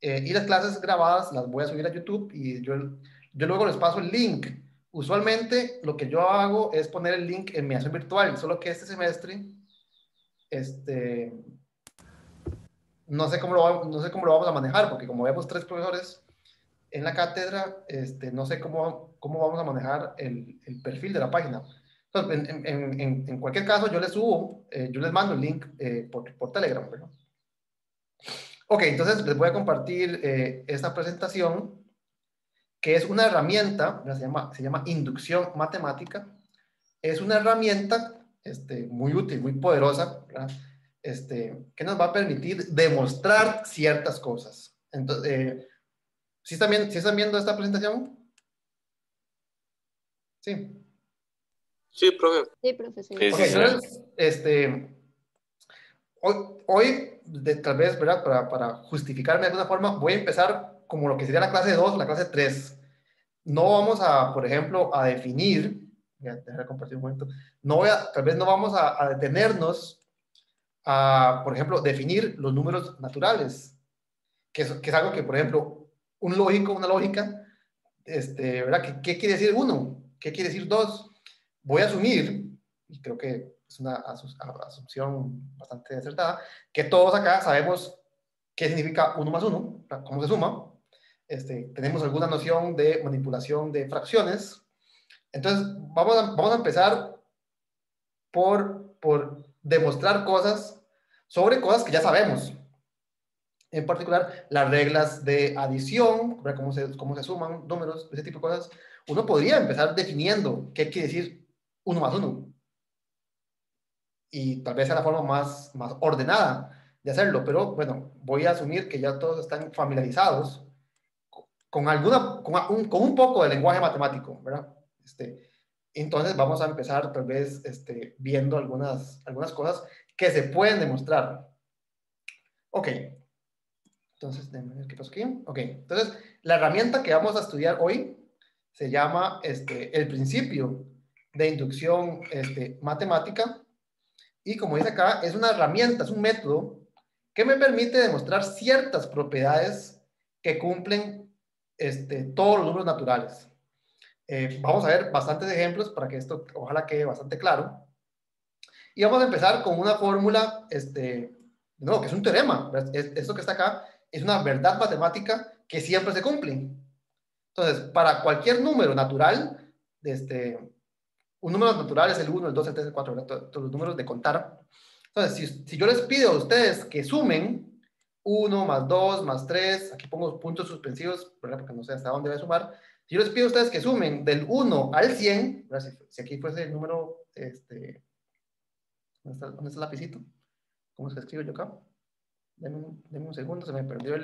y las clases grabadas las voy a subir a YouTube y yo luego les paso el link. Usualmente lo que yo hago es poner el link en mi acción virtual, solo que este semestre, este, no sé cómo lo vamos a manejar, porque como vemos 3 profesores en la cátedra, no sé cómo vamos a manejar el perfil de la página. Entonces, en cualquier caso, yo les subo, yo les mando el link por Telegram, ¿verdad? Ok, entonces les voy a compartir esta presentación, que es una herramienta, se llama inducción matemática. Es una herramienta muy útil, muy poderosa, ¿verdad? Que nos va a permitir demostrar ciertas cosas. Entonces, ¿sí están viendo esta presentación? Sí. Sí, profe. Sí, profesor. Sí, Okay, sí, entonces, hoy tal vez, ¿verdad? Para justificarme de alguna forma, voy a empezar como lo que sería la clase 2, la clase 3. No vamos a, por ejemplo, a definir, voy a dejar de compartir un momento, tal vez no vamos a detenernos a, por ejemplo, definir los números naturales, que es algo que, por ejemplo, una lógica, ¿verdad? ¿Qué quiere decir 1? ¿Qué quiere decir 2? Voy a asumir, y creo que es una asunción bastante acertada, que todos acá sabemos qué significa 1 más 1, cómo se suma. Tenemos alguna noción de manipulación de fracciones. Entonces, vamos a empezar por demostrar cosas sobre cosas que ya sabemos. En particular, las reglas de adición, cómo se suman números, ese tipo de cosas. Uno podría empezar definiendo qué quiere decir 1 más 1. Y tal vez sea la forma más ordenada de hacerlo, pero bueno, voy a asumir que ya todos están familiarizados con un poco de lenguaje matemático, ¿verdad? Entonces vamos a empezar tal vez viendo algunas cosas que se pueden demostrar. Ok, entonces, déjame ver qué pasó aquí. Ok, entonces la herramienta que vamos a estudiar hoy se llama el principio de inducción matemática, y como dice acá, es una herramienta, es un método que me permite demostrar ciertas propiedades que cumplen todos los números naturales. Vamos a ver bastantes ejemplos para que esto ojalá quede bastante claro. Y vamos a empezar con una fórmula, no, que es un teorema. Esto que está acá es una verdad matemática que siempre se cumple. Entonces, para cualquier número natural, un número natural es el 1, el 2, el 3, el 4, todos los números de contar. Entonces, si yo les pido a ustedes que sumen 1 más 2 más 3, aquí pongo puntos suspensivos, ¿verdad? Porque no sé hasta dónde voy a sumar. Si yo les pido a ustedes que sumen del 1 al 100, si aquí fuese el número, ¿dónde está el lapicito? ¿Cómo se escribe yo acá? Denme un segundo, se me perdió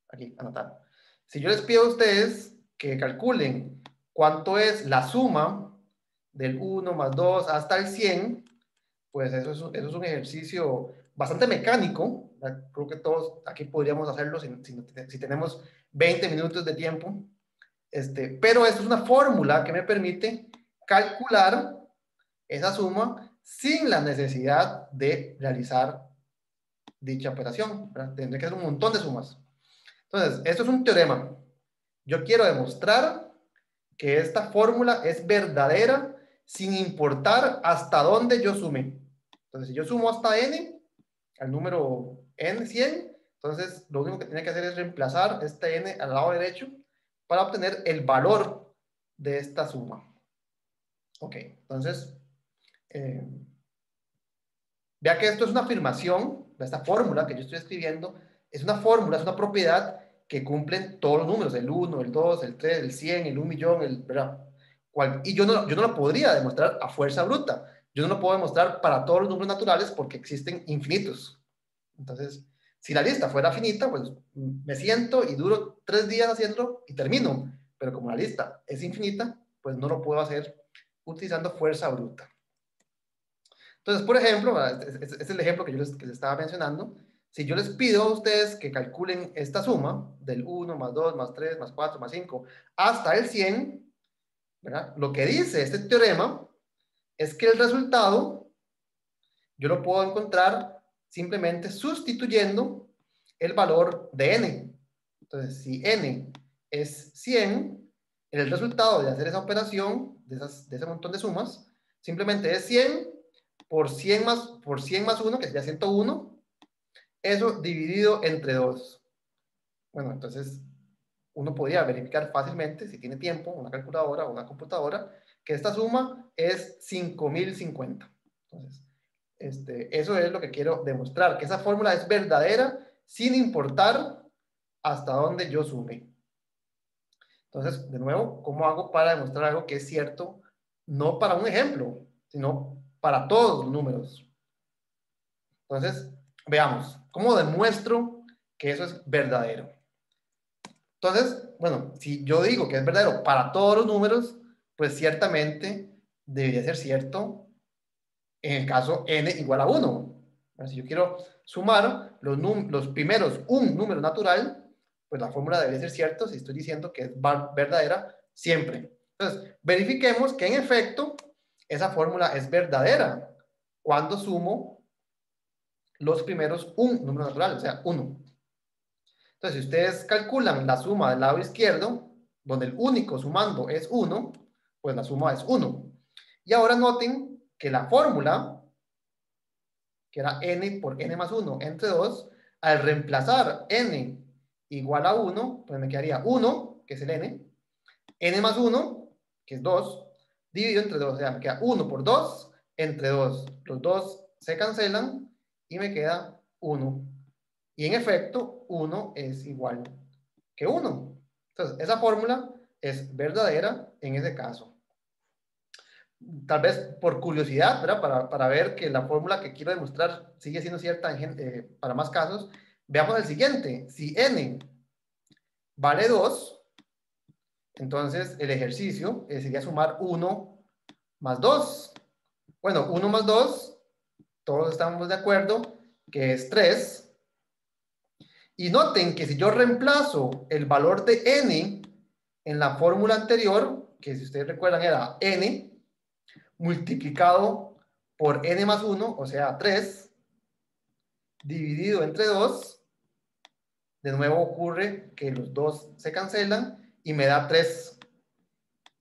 aquí, anotar. Si yo les pido a ustedes que calculen cuánto es la suma del 1 más 2 hasta el 100, pues eso es un ejercicio bastante mecánico. Creo que todos aquí podríamos hacerlo si tenemos 20 minutos de tiempo. Pero esto es una fórmula que me permite calcular esa suma sin la necesidad de realizar dicha operación, ¿verdad? Tendré que hacer un montón de sumas. Entonces, esto es un teorema. Yo quiero demostrar que esta fórmula es verdadera sin importar hasta dónde yo sume. Entonces, si yo sumo hasta n, al número n 100, entonces lo único que tiene que hacer es reemplazar este n al lado derecho para obtener el valor de esta suma. Ok, entonces, vea que esto es una afirmación, esta fórmula que yo estoy escribiendo, es una fórmula, es una propiedad que cumplen todos los números, el 1, el 2, el 3, el 100, el 1.000.000, ¿verdad? Y yo no lo podría demostrar a fuerza bruta. Yo no lo puedo demostrar para todos los números naturales porque existen infinitos. Entonces, si la lista fuera finita, pues me siento y duro 3 días haciéndolo y termino. Pero como la lista es infinita, pues no lo puedo hacer utilizando fuerza bruta. Entonces, por ejemplo, este es el ejemplo que les estaba mencionando. Si yo les pido a ustedes que calculen esta suma del 1 más 2 más 3 más 4 más 5 hasta el 100, ¿verdad? Lo que dice este teorema es que el resultado yo lo puedo encontrar simplemente sustituyendo el valor de n. Entonces, si n es 100, el resultado de hacer esa operación, de ese montón de sumas, simplemente es 100 por 100 más 1, que sería 101, eso dividido entre 2. Bueno, entonces uno podría verificar fácilmente, si tiene tiempo, una calculadora o una computadora, que esta suma es 5050. Entonces, eso es lo que quiero demostrar, que esa fórmula es verdadera sin importar hasta dónde yo sume. Entonces, de nuevo, ¿cómo hago para demostrar algo que es cierto? No para un ejemplo, sino para todos los números. Entonces, veamos, ¿cómo demuestro que eso es verdadero? Entonces, bueno, si yo digo que es verdadero para todos los números, pues ciertamente debería ser cierto en el caso n igual a 1. Si yo quiero sumar los primeros un número natural, pues la fórmula debería ser cierta si estoy diciendo que es verdadera siempre. Entonces, verifiquemos que en efecto esa fórmula es verdadera cuando sumo los primeros un número natural, o sea, 1. Entonces, si ustedes calculan la suma del lado izquierdo, donde el único sumando es 1, pues la suma es 1. Y ahora noten que la fórmula, que era n por n más 1 entre 2, al reemplazar n igual a 1, pues me quedaría 1, que es el n más 1, que es 2, dividido entre 2, o sea, me queda 1 por 2 entre 2. Los 2 se cancelan y me queda 1. Y en efecto, 1 es igual que 1. Entonces, esa fórmula es verdadera en ese caso. Tal vez por curiosidad, ¿verdad? Para ver que la fórmula que quiero demostrar sigue siendo cierta para más casos, veamos el siguiente. Si n vale 2, entonces el ejercicio sería sumar 1 más 2. Bueno, 1 más 2, todos estamos de acuerdo que es 3. Y noten que si yo reemplazo el valor de n en la fórmula anterior, que si ustedes recuerdan era n multiplicado por n más 1, o sea 3, dividido entre 2, de nuevo ocurre que los 2 se cancelan y me da 3.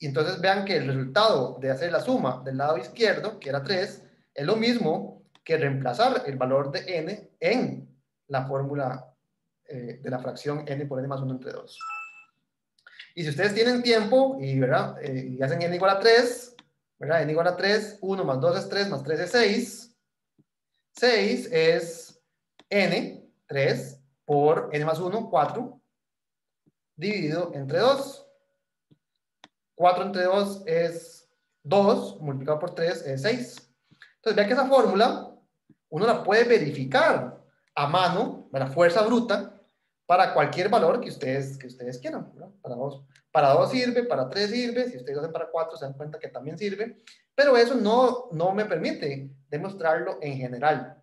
Y entonces vean que el resultado de hacer la suma del lado izquierdo, que era 3, es lo mismo que reemplazar el valor de n en la fórmula de la fracción n por n más 1 entre 2. Y si ustedes tienen tiempo y, ¿verdad? Y hacen n igual a 3, ¿verdad? N igual a 3, 1 más 2 es 3, más 3 es 6. 6 es n, 3, por n más 1, 4, dividido entre 2. 4 entre 2 es 2, multiplicado por 3 es 6. Entonces, vean que esa fórmula uno la puede verificar a mano, a la fuerza bruta, para cualquier valor que ustedes quieran, ¿no? Para 2 sirve, para 3 sirve, si ustedes hacen para 4 se dan cuenta que también sirve, pero eso no me permite demostrarlo en general.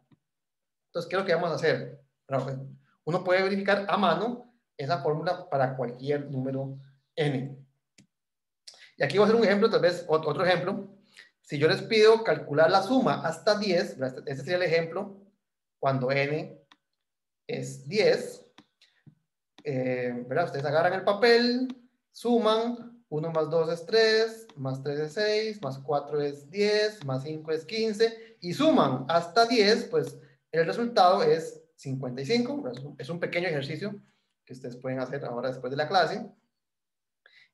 Entonces, ¿qué es lo que vamos a hacer? Uno puede verificar a mano esa fórmula para cualquier número n. Y aquí voy a hacer un ejemplo, tal vez otro ejemplo. Si yo les pido calcular la suma hasta 10, este sería el ejemplo, cuando n es 10, ¿verdad? Ustedes agarran el papel, suman, 1 más 2 es 3, más 3 es 6, más 4 es 10, más 5 es 15, y suman hasta 10, pues el resultado es 55. Es un pequeño ejercicio que ustedes pueden hacer ahora después de la clase.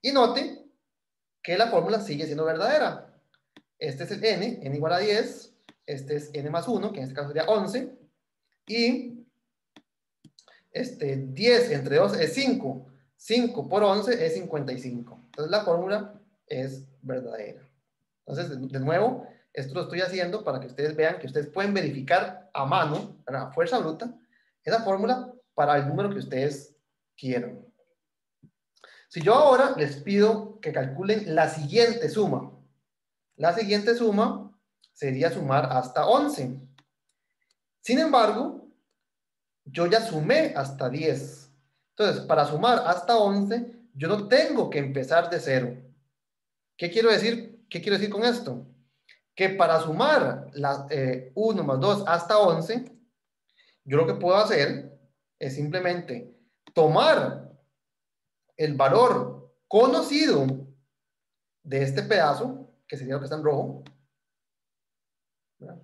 Y note que la fórmula sigue siendo verdadera. Este es el n igual a 10, este es n más 1, que en este caso sería 11, y 10 entre 2 es 5, 5 por 11 es 55. Entonces la fórmula es verdadera. Entonces, de nuevo, esto lo estoy haciendo para que ustedes vean que ustedes pueden verificar a mano, a fuerza bruta, esa fórmula para el número que ustedes quieran. Si yo ahora les pido que calculen la siguiente suma sería sumar hasta 11. Sin embargo, yo ya sumé hasta 10. Entonces, para sumar hasta 11, yo no tengo que empezar de 0. ¿Qué quiero decir? ¿Qué quiero decir con esto? Que para sumar 1 más 2 hasta 11, yo lo que puedo hacer es simplemente tomar el valor conocido de este pedazo, que sería lo que está en rojo, ¿verdad?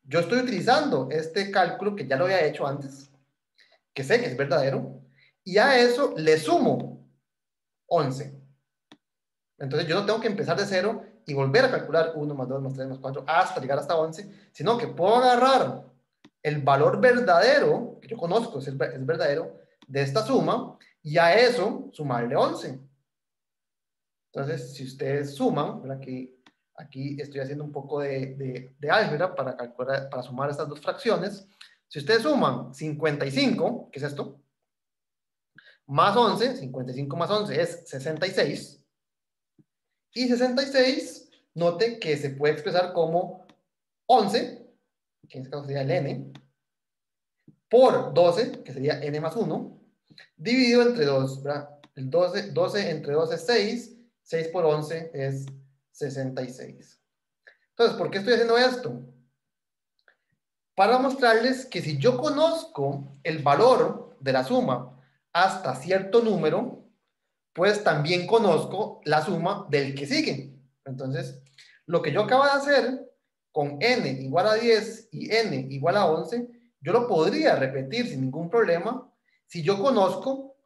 Yo estoy utilizando este cálculo que ya lo había hecho antes, que sé que es verdadero, y a eso le sumo 11. Entonces yo no tengo que empezar de cero y volver a calcular 1 más 2 más 3 más 4 hasta llegar hasta 11, sino que puedo agarrar el valor verdadero, que yo conozco, es verdadero, de esta suma, y a eso sumarle 11. Entonces, si ustedes suman, aquí estoy haciendo un poco de álgebra para calcular, para sumar estas dos fracciones. Si ustedes suman 55, que es esto, más 11, 55 más 11 es 66. Y 66, note que se puede expresar como 11, que en este caso sería el n, por 12, que sería n más 1, dividido entre 2, ¿verdad? El 12 entre 2 es 6, 6 por 11 es 66. Entonces, ¿por qué estoy haciendo esto? Para mostrarles que si yo conozco el valor de la suma hasta cierto número, pues también conozco la suma del que sigue. Entonces, lo que yo acabo de hacer con n igual a 10 y n igual a 11, yo lo podría repetir sin ningún problema si yo conozco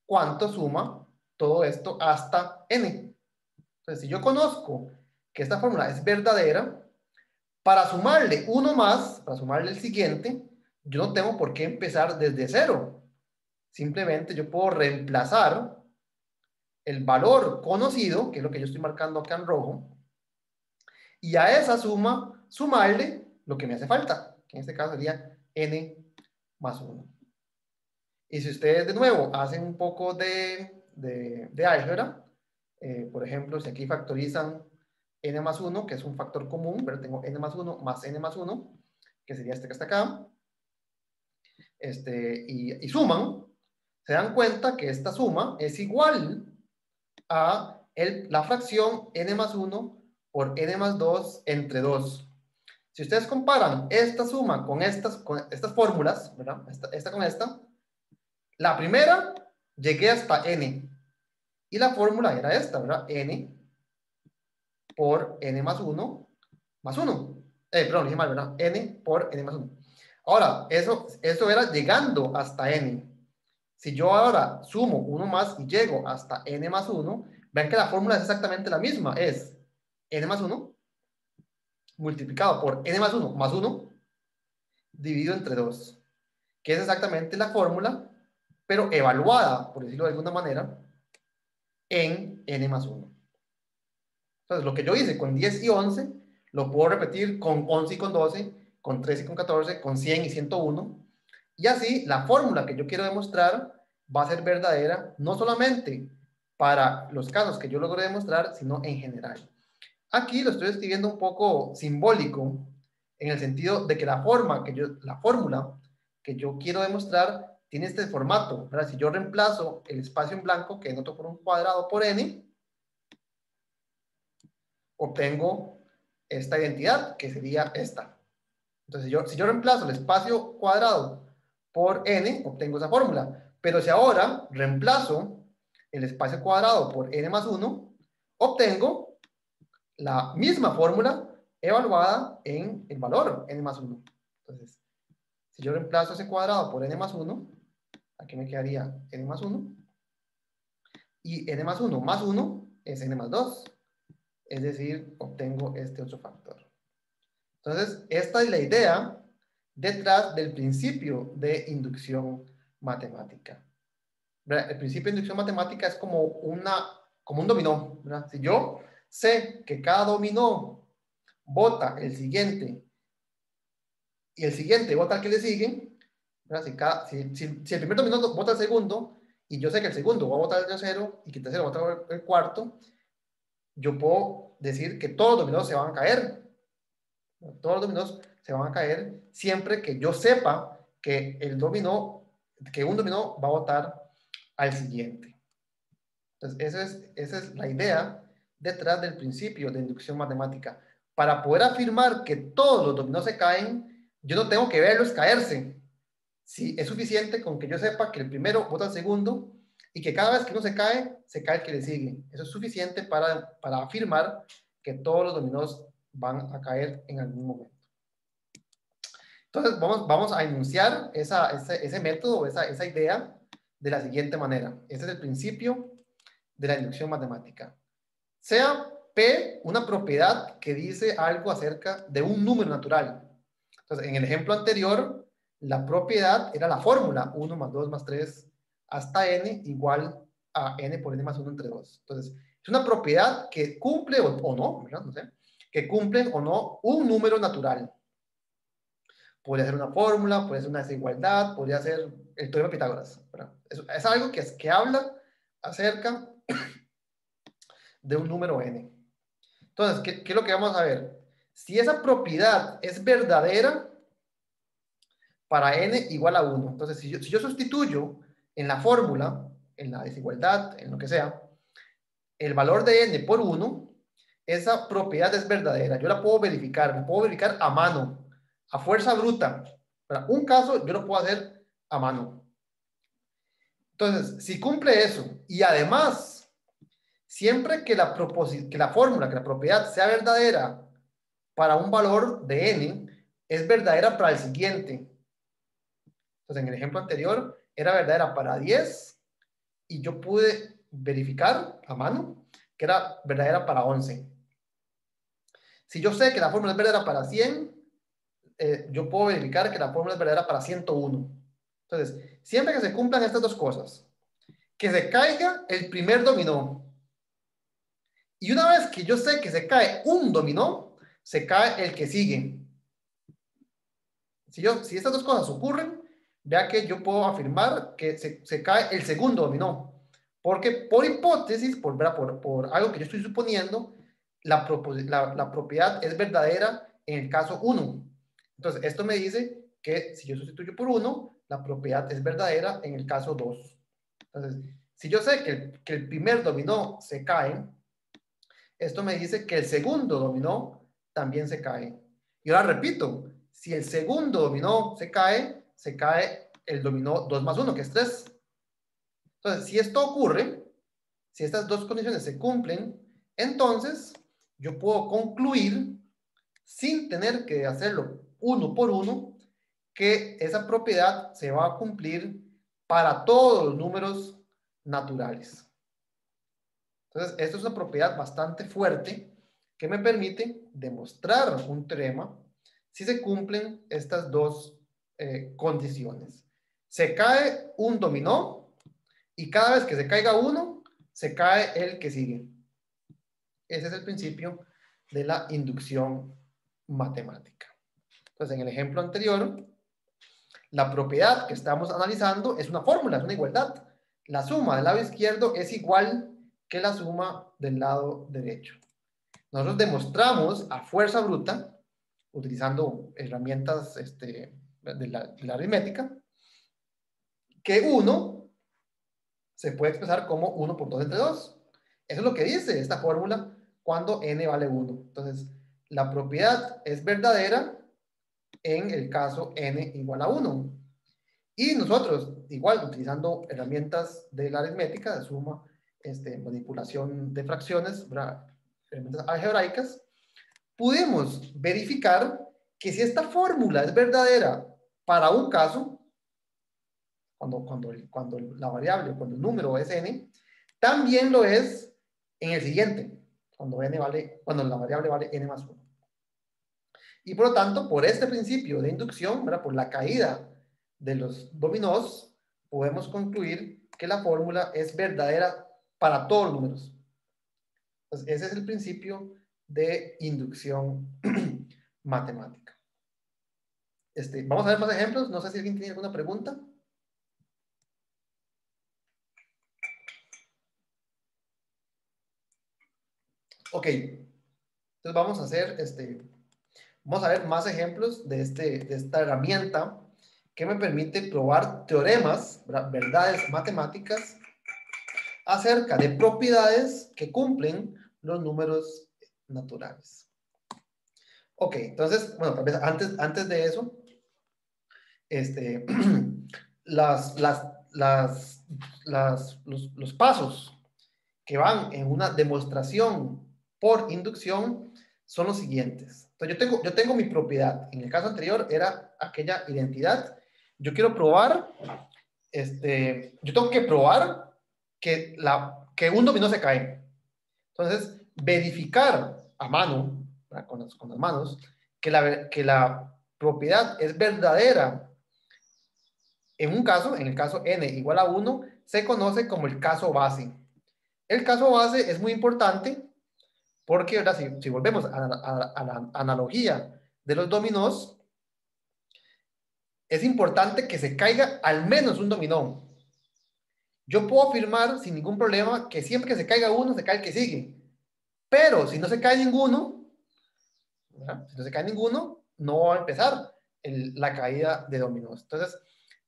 cuánto suma todo esto hasta n. Entonces, si yo conozco que esta fórmula es verdadera, para sumarle uno más, para sumarle el siguiente, yo no tengo por qué empezar desde cero. Simplemente yo puedo reemplazar el valor conocido, que es lo que yo estoy marcando acá en rojo, y a esa suma sumarle lo que me hace falta, que en este caso sería n más 1. Y si ustedes de nuevo hacen un poco de álgebra, por ejemplo, si aquí factorizan n más 1, que es un factor común, pero tengo n más 1 más n más 1, que sería este que está acá, y suman, se dan cuenta que esta suma es igual a la fracción n más 1 por n más 2 entre 2. Si ustedes comparan esta suma con estas fórmulas, ¿verdad? Esta con esta, la primera llegué hasta n. Y la fórmula era esta, ¿verdad? N por n más 1 más 1. Perdón, dije mal, ¿verdad? N por n más 1. Ahora, eso era llegando hasta n. Si yo ahora sumo 1 más y llego hasta n más 1, ven que la fórmula es exactamente la misma. Es n más 1 multiplicado por n más 1 dividido entre 2. Que es exactamente la fórmula, pero evaluada, por decirlo de alguna manera, en n más 1. Entonces, lo que yo hice con 10 y 11, lo puedo repetir con 11 y con 12, con 13 y con 14, con 100 y 101. Y así, la fórmula que yo quiero demostrar va a ser verdadera, no solamente para los casos que yo logré demostrar, sino en general. Aquí lo estoy escribiendo un poco simbólico, en el sentido de que la fórmula que yo quiero demostrar tiene este formato, ¿verdad? Si yo reemplazo el espacio en blanco, que denoto por un cuadrado por n, obtengo esta identidad, que sería esta. Entonces, si yo reemplazo el espacio cuadrado por n, obtengo esa fórmula. Pero si ahora reemplazo el espacio cuadrado por n más 1, obtengo la misma fórmula evaluada en el valor n más 1. Entonces, si yo reemplazo ese cuadrado por n más 1, aquí me quedaría n más 1. Y n más 1 es n más 2. Es decir, obtengo este otro factor. Entonces, esta es la idea detrás del principio de inducción matemática. ¿Verdad? El principio de inducción matemática es como un dominó, ¿verdad? Si yo sé que cada dominó bota el siguiente y el siguiente bota al que le sigue, ¿verdad? Si el primer dominó bota el segundo y yo sé que el segundo va a botar el tercero y que el tercero va a botar el cuarto, yo puedo decir que todos los dominós se van a caer. Todos los dominós se van a caer siempre que yo sepa que un dominó va a botar al siguiente. Entonces, esa es la idea detrás del principio de inducción matemática. Para poder afirmar que todos los dominós se caen, yo no tengo que verlos caerse. Sí, es suficiente con que yo sepa que el primero bota al segundo y que cada vez que uno se cae el que le sigue. Eso es suficiente para afirmar que todos los dominós van a caer en algún momento. Entonces, vamos a enunciar ese método, esa idea de la siguiente manera. Este es el principio de la inducción matemática. Sea P una propiedad que dice algo acerca de un número natural. Entonces, en el ejemplo anterior, la propiedad era la fórmula 1 más 2 más 3 hasta n igual a n por n más 1 entre 2. Entonces, es una propiedad que cumple o no, ¿verdad? No sé, que cumple o no un número natural. Podría ser una fórmula, puede ser una desigualdad, podría ser el teorema de Pitágoras, ¿verdad? Es algo que habla acerca de un número n. Entonces, ¿qué es lo que vamos a ver? Si esa propiedad es verdadera para n igual a 1. Entonces, si yo sustituyo en la fórmula, en la desigualdad, en lo que sea, el valor de n por 1, esa propiedad es verdadera. Yo la puedo verificar a mano, a fuerza bruta. Para un caso, yo lo puedo hacer a mano. Entonces, si cumple eso, y además, siempre que la fórmula, que la propiedad sea verdadera para un valor de n, es verdadera para el siguiente. Entonces, en el ejemplo anterior, era verdadera para 10 y yo pude verificar a mano que era verdadera para 11. Si yo sé que la fórmula es verdadera para 100, yo puedo verificar que la fórmula es verdadera para 101. Entonces, siempre que se cumplan estas dos cosas, que se caiga el primer dominó, y una vez que yo sé que se cae un dominó, se cae el que sigue. Si estas dos cosas ocurren, vea que yo puedo afirmar que se cae el segundo dominó. Porque por hipótesis, por algo que yo estoy suponiendo, la propiedad es verdadera en el caso 1. Entonces, esto me dice que si yo sustituyo por 1, la propiedad es verdadera en el caso 2. Entonces, si yo sé que el primer dominó se cae, esto me dice que el segundo dominó también se cae. Y ahora repito, si el segundo dominó se cae el dominó 2 más 1, que es 3. Entonces, si esto ocurre, si estas dos condiciones se cumplen, entonces yo puedo concluir, sin tener que hacerlo uno por uno, que esa propiedad se va a cumplir para todos los números naturales. Entonces, esto es una propiedad bastante fuerte que me permite demostrar un teorema si se cumplen estas dos condiciones. Se cae un dominó y cada vez que se caiga uno, se cae el que sigue. Ese es el principio de la inducción matemática. Entonces, en el ejemplo anterior, la propiedad que estamos analizando es una fórmula, es una igualdad. La suma del lado izquierdo es igual que la suma del lado derecho. Nosotros demostramos a fuerza bruta, utilizando herramientas de la aritmética, que 1 se puede expresar como 1 por 2 entre 2. Eso es lo que dice esta fórmula cuando n vale 1. Entonces, la propiedad es verdadera en el caso n igual a 1. Y nosotros, igual, utilizando herramientas de la aritmética, de suma, manipulación de fracciones, herramientas algebraicas, pudimos verificar que si esta fórmula es verdadera para un caso, cuando la variable, cuando el número es n, también lo es en el siguiente, cuando la variable vale n más 1. Y por lo tanto, por este principio de inducción, por la caída de los dominós, podemos concluir que la fórmula es verdadera para todos los números. Entonces, ese es el principio de inducción matemática. Vamos a ver más ejemplos. No sé si alguien tiene alguna pregunta. Ok. Entonces vamos a hacer vamos a ver más ejemplos de esta herramienta que me permite probar teoremas, verdades matemáticas, acerca de propiedades que cumplen los números naturales. Ok, entonces, bueno, tal vez antes de eso, las los pasos que van en una demostración por inducción son los siguientes. Entonces, yo tengo mi propiedad. En el caso anterior era aquella identidad. Yo quiero probar, yo tengo que probar que un dominó se cae. Entonces, verificar a mano, con las manos, que la propiedad es verdadera. En un caso, en el caso n igual a 1, se conoce como el caso base. El caso base es muy importante porque, ¿verdad? Si volvemos a la analogía de los dominós, es importante que se caiga al menos un dominó. Yo puedo afirmar sin ningún problema que siempre que se caiga uno, se cae el que sigue. Pero si no se cae ninguno, ¿verdad? Si no se cae ninguno, no va a empezar la caída de dominós. Entonces,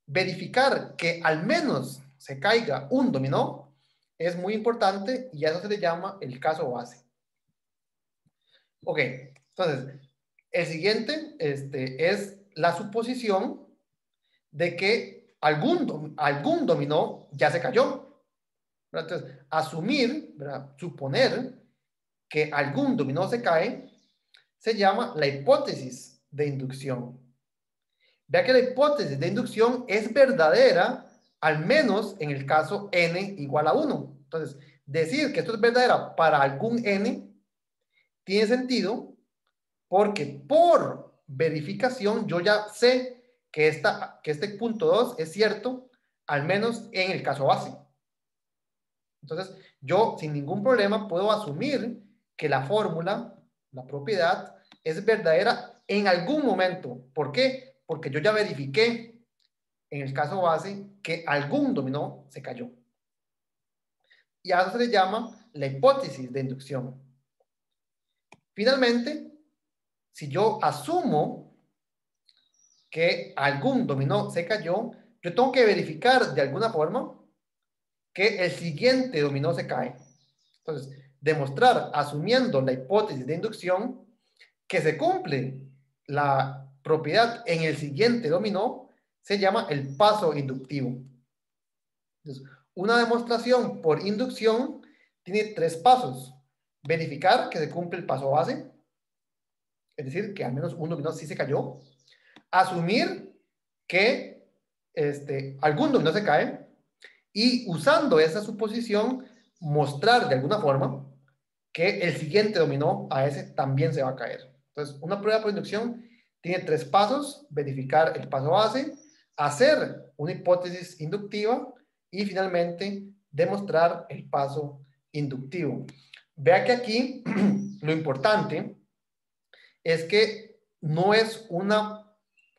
verificar que al menos se caiga un dominó es muy importante y a eso se le llama el caso base. Ok, entonces, el siguiente es la suposición de que algún dominó ya se cayó. ¿Verdad? Entonces, asumir, ¿verdad? Suponer que algún dominó se cae, se llama la hipótesis de inducción. Vea que la hipótesis de inducción es verdadera, al menos en el caso n igual a 1. Entonces, decir que esto es verdadera para algún n tiene sentido porque por verificación yo ya sé que este punto 2 es cierto, al menos en el caso base. Entonces, yo sin ningún problema puedo asumir que la fórmula, la propiedad, es verdadera en algún momento. ¿Por qué? Porque yo ya verifiqué en el caso base que algún dominó se cayó. Y a eso se le llama la hipótesis de inducción. Finalmente, si yo asumo que algún dominó se cayó, yo tengo que verificar de alguna forma que el siguiente dominó se cae. Entonces, demostrar, asumiendo la hipótesis de inducción, que se cumple la propiedad en el siguiente dominó, se llama el paso inductivo. Entonces, una demostración por inducción tiene 3 pasos. Verificar que se cumple el paso base, es decir, que al menos un dominó sí se cayó. Asumir que algún dominó se cae y usando esa suposición mostrar de alguna forma que el siguiente dominó a ese también se va a caer. Entonces, una prueba por inducción tiene 3 pasos: verificar el paso base, hacer una hipótesis inductiva y finalmente demostrar el paso inductivo. Vea que aquí lo importante es que no es una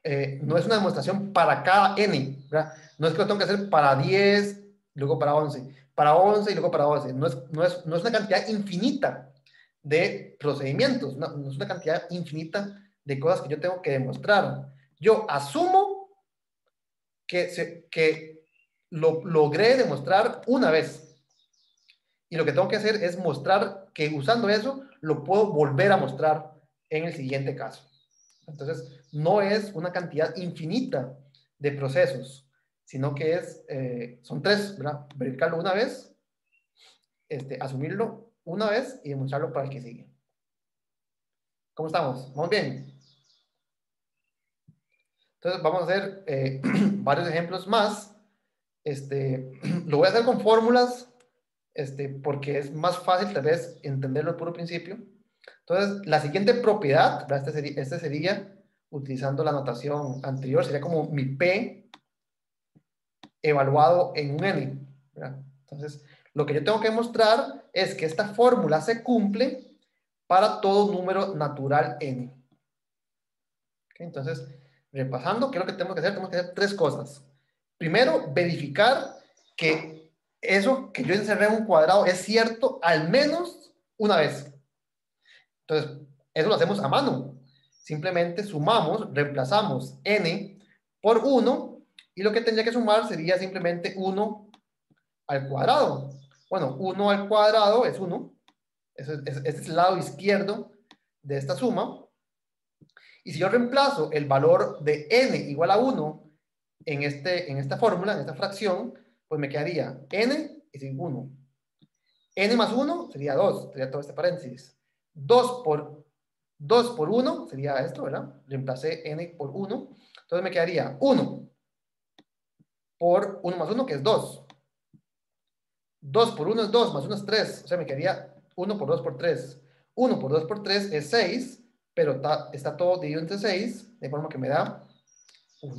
demostración para cada n, ¿verdad? No es que lo tengo que hacer para 10, luego para 11 y luego para 12. No es una cantidad infinita de procedimientos, no es una cantidad infinita de cosas que yo tengo que demostrar. Yo asumo que lo logré demostrar una vez. Y lo que tengo que hacer es mostrar que usando eso lo puedo volver a mostrar en el siguiente caso. Entonces, no es una cantidad infinita de procesos, sino que son 3, ¿verdad? Verificarlo una vez, asumirlo una vez y demostrarlo para el que sigue. ¿Cómo estamos? ¿Vamos bien? Entonces, vamos a hacer varios ejemplos más. Lo voy a hacer con fórmulas, porque es más fácil tal vez entenderlo al puro principio. Entonces, la siguiente propiedad, este sería, utilizando la notación anterior, sería como mi P evaluado en un N, ¿verdad? Entonces, lo que yo tengo que mostrar es que esta fórmula se cumple para todo número natural N. ¿Okay? Entonces, repasando, ¿qué es lo que tenemos que hacer? Tenemos que hacer 3 cosas. Primero, verificar que eso que yo encerré en un cuadrado es cierto al menos una vez. Entonces, eso lo hacemos a mano. Simplemente sumamos, reemplazamos n por 1 y lo que tendría que sumar sería simplemente 1 al cuadrado. Bueno, 1 al cuadrado es 1. Este es el lado izquierdo de esta suma. Y si yo reemplazo el valor de n igual a 1 en esta fórmula, en esta fracción, pues me quedaría n es 1. N más 1 sería 2, sería todo este paréntesis. 2 por 1 sería esto, ¿verdad? Reemplacé n por 1. Entonces me quedaría 1 por 1 más 1, que es 2. 2 por 1 es 2, más 1 es 3. O sea, me quedaría 1 por 2 por 3. 1 por 2 por 3 es 6, pero está todo dividido entre 6, de forma que me da 1.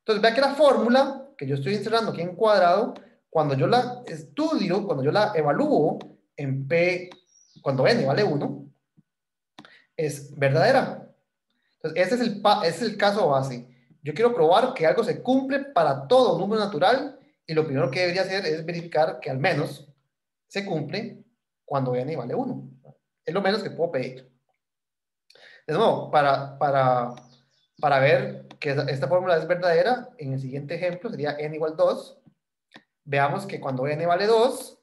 Entonces, vea que la fórmula que yo estoy encerrando aquí en cuadrado, cuando yo la estudio, cuando yo la evalúo en P, cuando n vale 1, es verdadera. Entonces, ese es el caso base. Yo quiero probar que algo se cumple para todo número natural y lo primero que debería hacer es verificar que al menos se cumple cuando n vale 1. Es lo menos que puedo pedir. De nuevo, para ver que esta fórmula es verdadera, en el siguiente ejemplo sería n igual 2. Veamos que cuando n vale 2,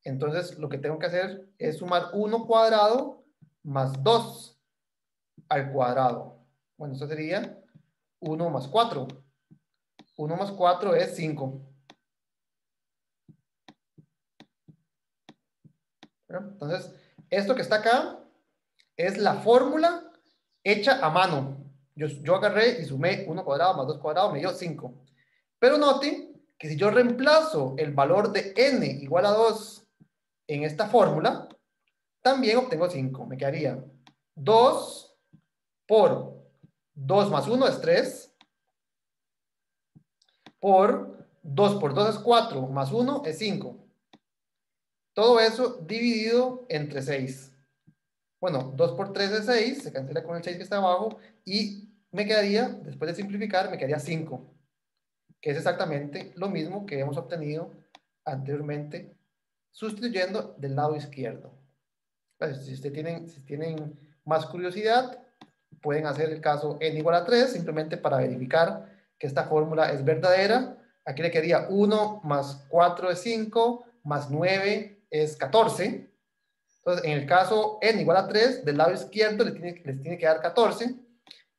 entonces lo que tengo que hacer es sumar 1 cuadrado más 2 al cuadrado. Bueno, esto sería 1 más 4. 1 más 4 es 5. Entonces, esto que está acá es la fórmula hecha a mano. Yo agarré y sumé 1 cuadrado más 2 cuadrado, me dio 5. Pero note que si yo reemplazo el valor de n igual a 2 en esta fórmula, también obtengo 5. Me quedaría 2 por 2 más 1 es 3, por 2 por 2 es 4, más 1 es 5. Todo eso dividido entre 6. Bueno, 2 por 3 es 6, se cancela con el 6 que está abajo, y me quedaría, después de simplificar, me quedaría 5, que es exactamente lo mismo que hemos obtenido anteriormente, sustituyendo del lado izquierdo. Entonces, si tienen más curiosidad, pueden hacer el caso n igual a 3, simplemente para verificar que esta fórmula es verdadera. Aquí le quedaría 1 más 4 es 5, más 9 es 14. Entonces, en el caso n igual a 3, del lado izquierdo les tiene que dar 14.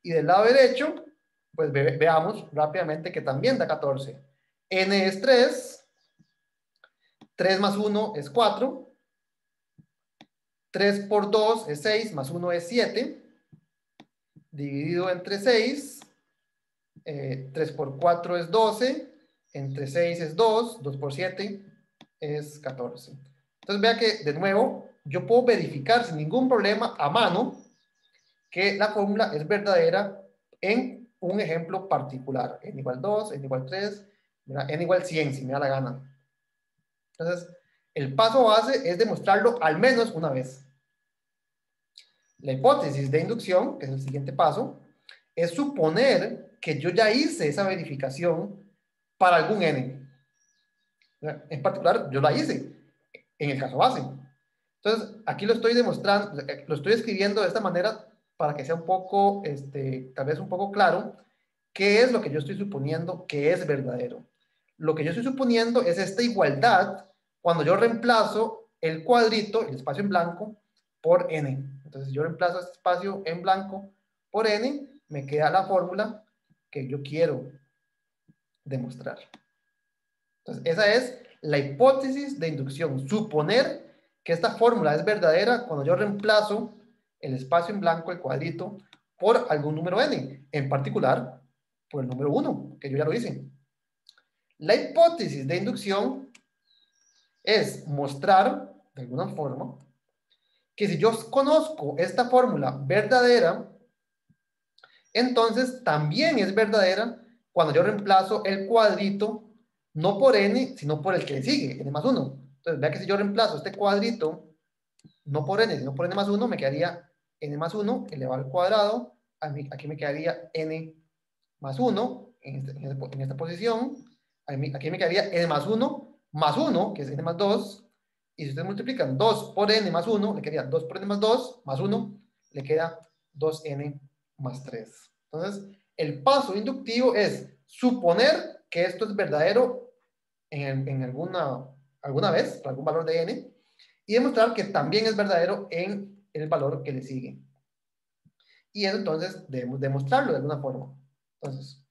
Y del lado derecho, pues veamos rápidamente que también da 14. N es 3, 3 más 1 es 4, 3 por 2 es 6, más 1 es 7, dividido entre 6, 3 por 4 es 12, entre 6 es 2, 2 por 7 es 14. Entonces vea que, de nuevo, yo puedo verificar sin ningún problema a mano que la fórmula es verdadera en un ejemplo particular. N igual 2, n igual 3, n igual 100, si me da la gana. Entonces, el paso base es demostrarlo al menos una vez. La hipótesis de inducción, que es el siguiente paso, es suponer que yo ya hice esa verificación para algún n. En particular, yo la hice en el caso base. Entonces, aquí lo estoy demostrando, lo estoy escribiendo de esta manera para que sea un poco, tal vez un poco claro, qué es lo que yo estoy suponiendo que es verdadero. Lo que yo estoy suponiendo es esta igualdad cuando yo reemplazo el cuadrito, el espacio en blanco, por n. Entonces, yo reemplazo este espacio en blanco por n, me queda la fórmula que yo quiero demostrar. Entonces, esa es la hipótesis de inducción. Suponer que esta fórmula es verdadera cuando yo reemplazo el espacio en blanco, el cuadrito, por algún número n, en particular por el número 1, que yo ya lo hice. La hipótesis de inducción es mostrar, de alguna forma, que si yo conozco esta fórmula verdadera, entonces también es verdadera cuando yo reemplazo el cuadrito no por n, sino por el que le sigue, n más 1. Entonces, vea que si yo reemplazo este cuadrito no por n, sino por n más 1, me quedaría n más 1 elevado al cuadrado. Aquí me quedaría n más 1 en esta posición. Aquí me quedaría n más 1, que es n más 2. Y si ustedes multiplican 2 por n más 1, le quedaría 2 por n más 2, más 1, le queda 2n más 3. Entonces, el paso inductivo es suponer que esto es verdadero en alguna vez, por algún valor de n, y demostrar que también es verdadero en el valor que le sigue. Y eso entonces debemos demostrarlo de alguna forma. Entonces,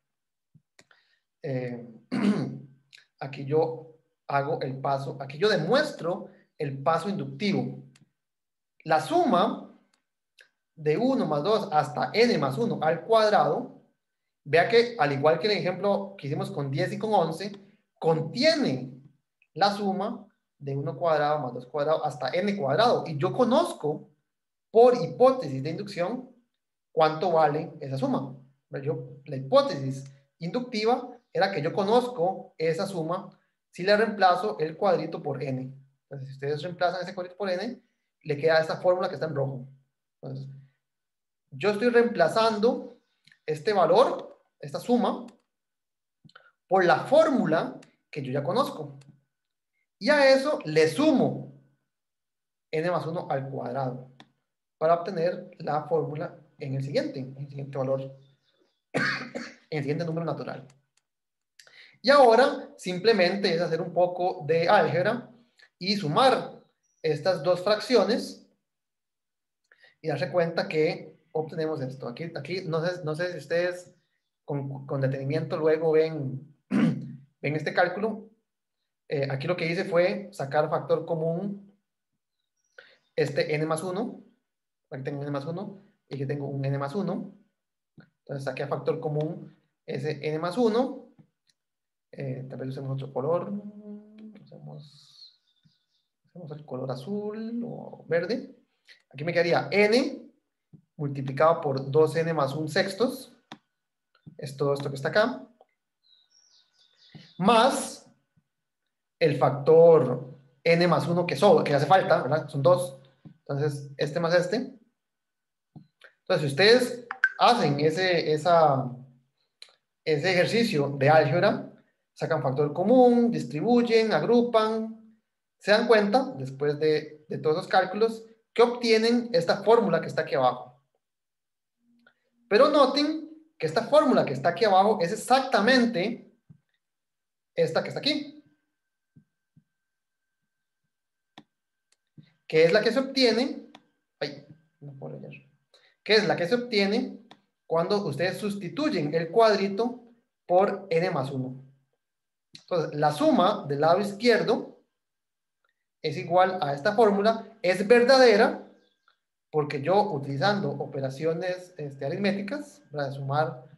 aquí yo hago el paso, aquí yo demuestro el paso inductivo. La suma de 1 más 2 hasta n más 1 al cuadrado, vea que al igual que el ejemplo que hicimos con 10 y con 11, contiene la suma de 1 cuadrado más 2 cuadrado hasta n cuadrado. Y yo conozco, por hipótesis de inducción, cuánto vale esa suma. La hipótesis inductiva era que yo conozco esa suma si le reemplazo el cuadrito por n. Entonces, si ustedes reemplazan ese cuadrito por n, le queda esta fórmula que está en rojo. Entonces, yo estoy reemplazando este valor, esta suma, por la fórmula que yo ya conozco. Y a eso le sumo n más 1 al cuadrado para obtener la fórmula en el siguiente valor, en el siguiente número natural. Y ahora simplemente es hacer un poco de álgebra y sumar estas dos fracciones y darse cuenta que obtenemos esto. Aquí no sé si ustedes con detenimiento luego ven, ven este cálculo. Aquí lo que hice fue sacar factor común este n más 1. Aquí tengo un n más 1 y aquí tengo un n más 1. Entonces saqué a factor común ese n más 1. Tal vez usemos otro color. Usemos el color azul o verde. Aquí me quedaría n multiplicado por 2n más 1 sextos. Es todo esto que está acá. Más el factor n más 1 que hace falta, ¿verdad? Son 2. Entonces, este más este. Entonces, si ustedes hacen ese ejercicio de álgebra, sacan factor común, distribuyen, agrupan, se dan cuenta, después de todos los cálculos, que obtienen esta fórmula que está aquí abajo. Pero noten que esta fórmula que está aquí abajo es exactamente esta que está aquí, que es la que se obtiene, que es la que se obtiene cuando ustedes sustituyen el cuadrito por n más 1. Entonces, la suma del lado izquierdo es igual a esta fórmula, es verdadera porque yo utilizando operaciones aritméticas, para sumar,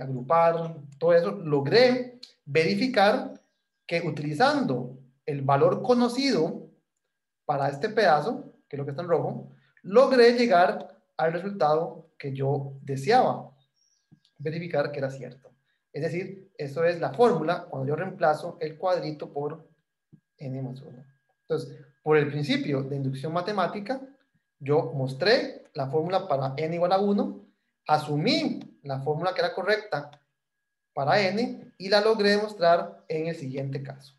agrupar, todo eso, logré verificar que utilizando el valor conocido para este pedazo, que es lo que está en rojo, logré llegar al resultado que yo deseaba verificar que era cierto. Es decir, eso es la fórmula cuando yo reemplazo el cuadrito por n más 1. Entonces, por el principio de inducción matemática, yo mostré la fórmula para n igual a 1, asumí la fórmula que era correcta para n y la logré demostrar en el siguiente caso.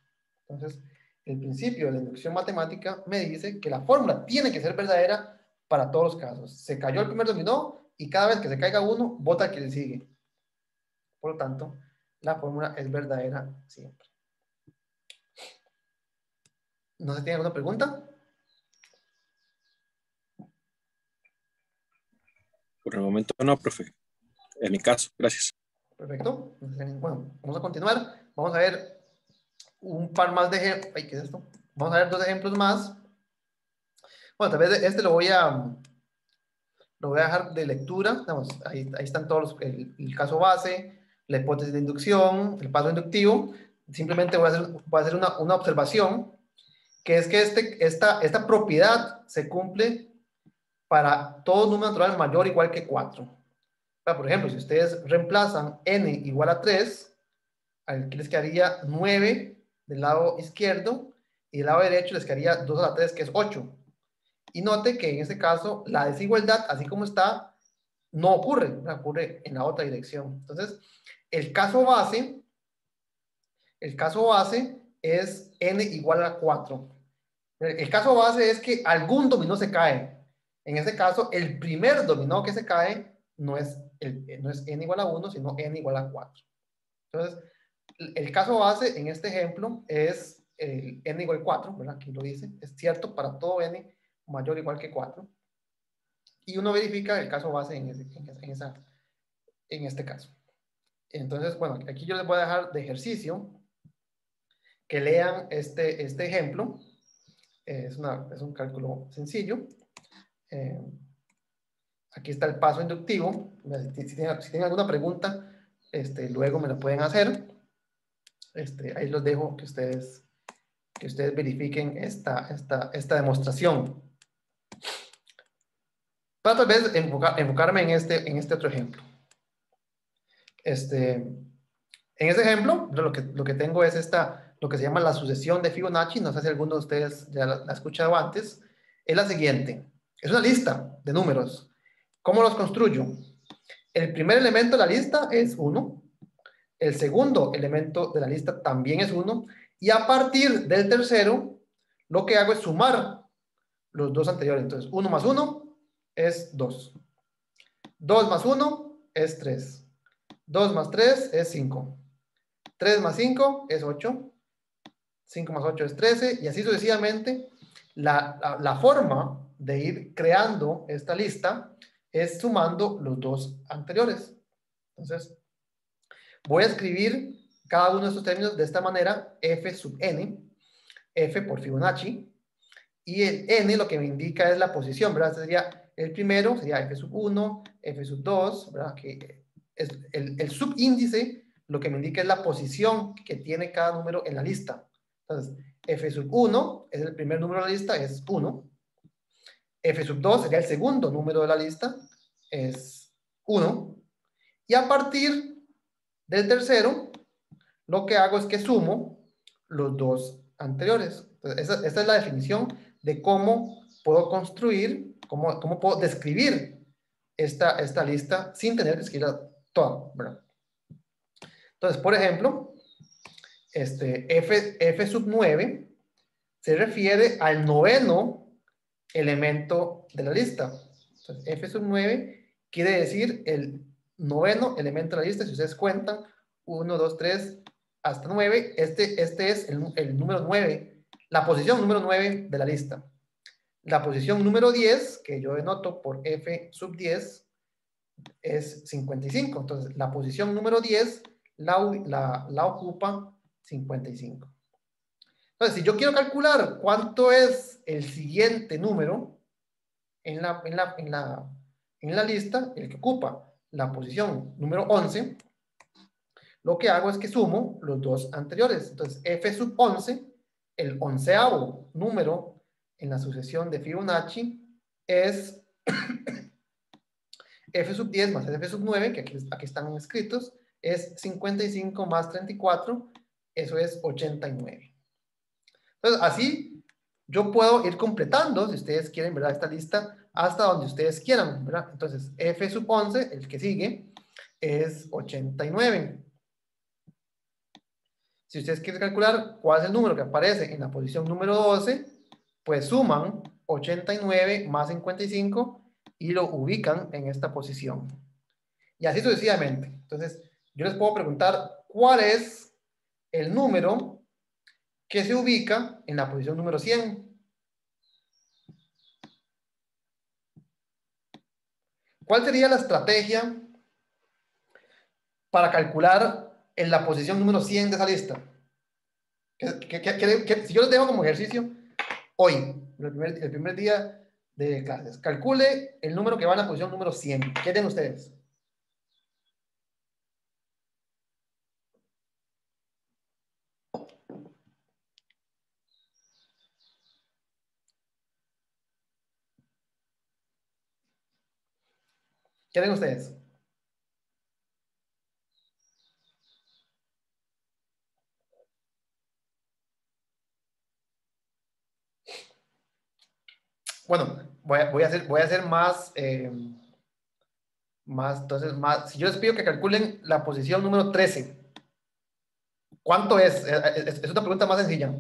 Entonces, el principio de la inducción matemática me dice que la fórmula tiene que ser verdadera para todos los casos. Se cayó el primer dominó y cada vez que se caiga uno, vota el que le sigue. Por lo tanto, la fórmula es verdadera siempre. ¿No se tiene alguna pregunta? Por el momento no, profe. En mi caso, gracias. Perfecto. Bueno, vamos a continuar. Vamos a ver un par más de ejemplos. ¿Qué es esto? Vamos a ver dos ejemplos más. Bueno, tal vez este lo voy a dejar de lectura. Vamos, ahí están todos el caso base, la hipótesis de inducción, el paso inductivo. Simplemente voy a hacer una observación, que es que esta propiedad se cumple para todo número natural mayor o igual que 4. Por ejemplo, si ustedes reemplazan n igual a 3, aquí les quedaría 9 del lado izquierdo y del lado derecho les quedaría 2 a la 3, que es 8. Y note que en este caso la desigualdad, así como está, no ocurre, ocurre en la otra dirección. Entonces, el caso base es n igual a 4. El caso base es que algún dominó se cae. En este caso, el primer dominó que se cae no es n igual a 1, sino n igual a 4. Entonces, el caso base en este ejemplo es n igual a 4, ¿verdad? Aquí lo dice. Es cierto para todo n mayor o igual que 4. Y uno verifica el caso base en este caso. Entonces, bueno, aquí yo les voy a dejar de ejercicio que lean este ejemplo. Es un cálculo sencillo. Aquí está el paso inductivo. Si tienen alguna pregunta, luego me la pueden hacer. Ahí los dejo que ustedes verifiquen esta demostración. Para tal vez enfocarme en este otro ejemplo. En este ejemplo, lo que tengo es lo que se llama la sucesión de Fibonacci. No sé si alguno de ustedes ya la ha escuchado antes. Es la siguiente. Es una lista de números. ¿Cómo los construyo? El primer elemento de la lista es 1. El segundo elemento de la lista también es 1. Y a partir del tercero, lo que hago es sumar los dos anteriores. Entonces, 1 más 1 es 2. 2 más 1 es 3. 2 más 3 es 5. 3 más 5 es 8. 5 más 8 es 13. Y así sucesivamente. La forma de ir creando esta lista es sumando los dos anteriores. Entonces, voy a escribir cada uno de estos términos de esta manera: f sub n, f por Fibonacci, y el n lo que me indica es la posición, ¿verdad? Este sería el primero, sería f sub 1, f sub 2, ¿verdad? Que es el subíndice, lo que me indica es la posición que tiene cada número en la lista. Entonces, f sub 1 es el primer número de la lista, es 1. F sub 2 sería el segundo número de la lista, es 1. Y a partir del tercero, lo que hago es que sumo los dos anteriores. Entonces, esta es la definición de cómo puedo construir, cómo puedo describir esta lista sin tener que escribirla toda, ¿verdad? Entonces, por ejemplo, f sub 9 se refiere al noveno elemento de la lista. Entonces, f sub 9 quiere decir el noveno elemento de la lista. Si ustedes cuentan, 1, 2, 3, hasta 9, este es el número 9, la posición número 9 de la lista. La posición número 10, que yo denoto por f sub 10, es 55. Entonces, la posición número 10 la ocupa 55. Entonces, si yo quiero calcular cuánto es el siguiente número en la lista, el que ocupa la posición número 11, lo que hago es que sumo los dos anteriores. Entonces, f sub 11, el onceavo número en la sucesión de Fibonacci, es f sub 10 más f sub 9, que aquí están escritos, es 55 más 34, eso es 89. Entonces, así yo puedo ir completando, si ustedes quieren, ¿verdad?, esta lista hasta donde ustedes quieran, ¿verdad? Entonces, f sub 11, el que sigue, es 89. Si ustedes quieren calcular cuál es el número que aparece en la posición número 12, pues suman 89 más 55 y lo ubican en esta posición. Y así sucesivamente. Entonces, yo les puedo preguntar cuál es el número que se ubica en la posición número 100. ¿Cuál sería la estrategia para calcular en la posición número 100 de esa lista? Si yo les dejo como ejercicio hoy, el primer día de clases, calcule el número que va en la posición número 100. ¿Qué tienen ustedes? ¿Qué tienen ustedes? Bueno, voy a hacer más, entonces, si yo les pido que calculen la posición número 13, ¿cuánto es? Es una pregunta más sencilla.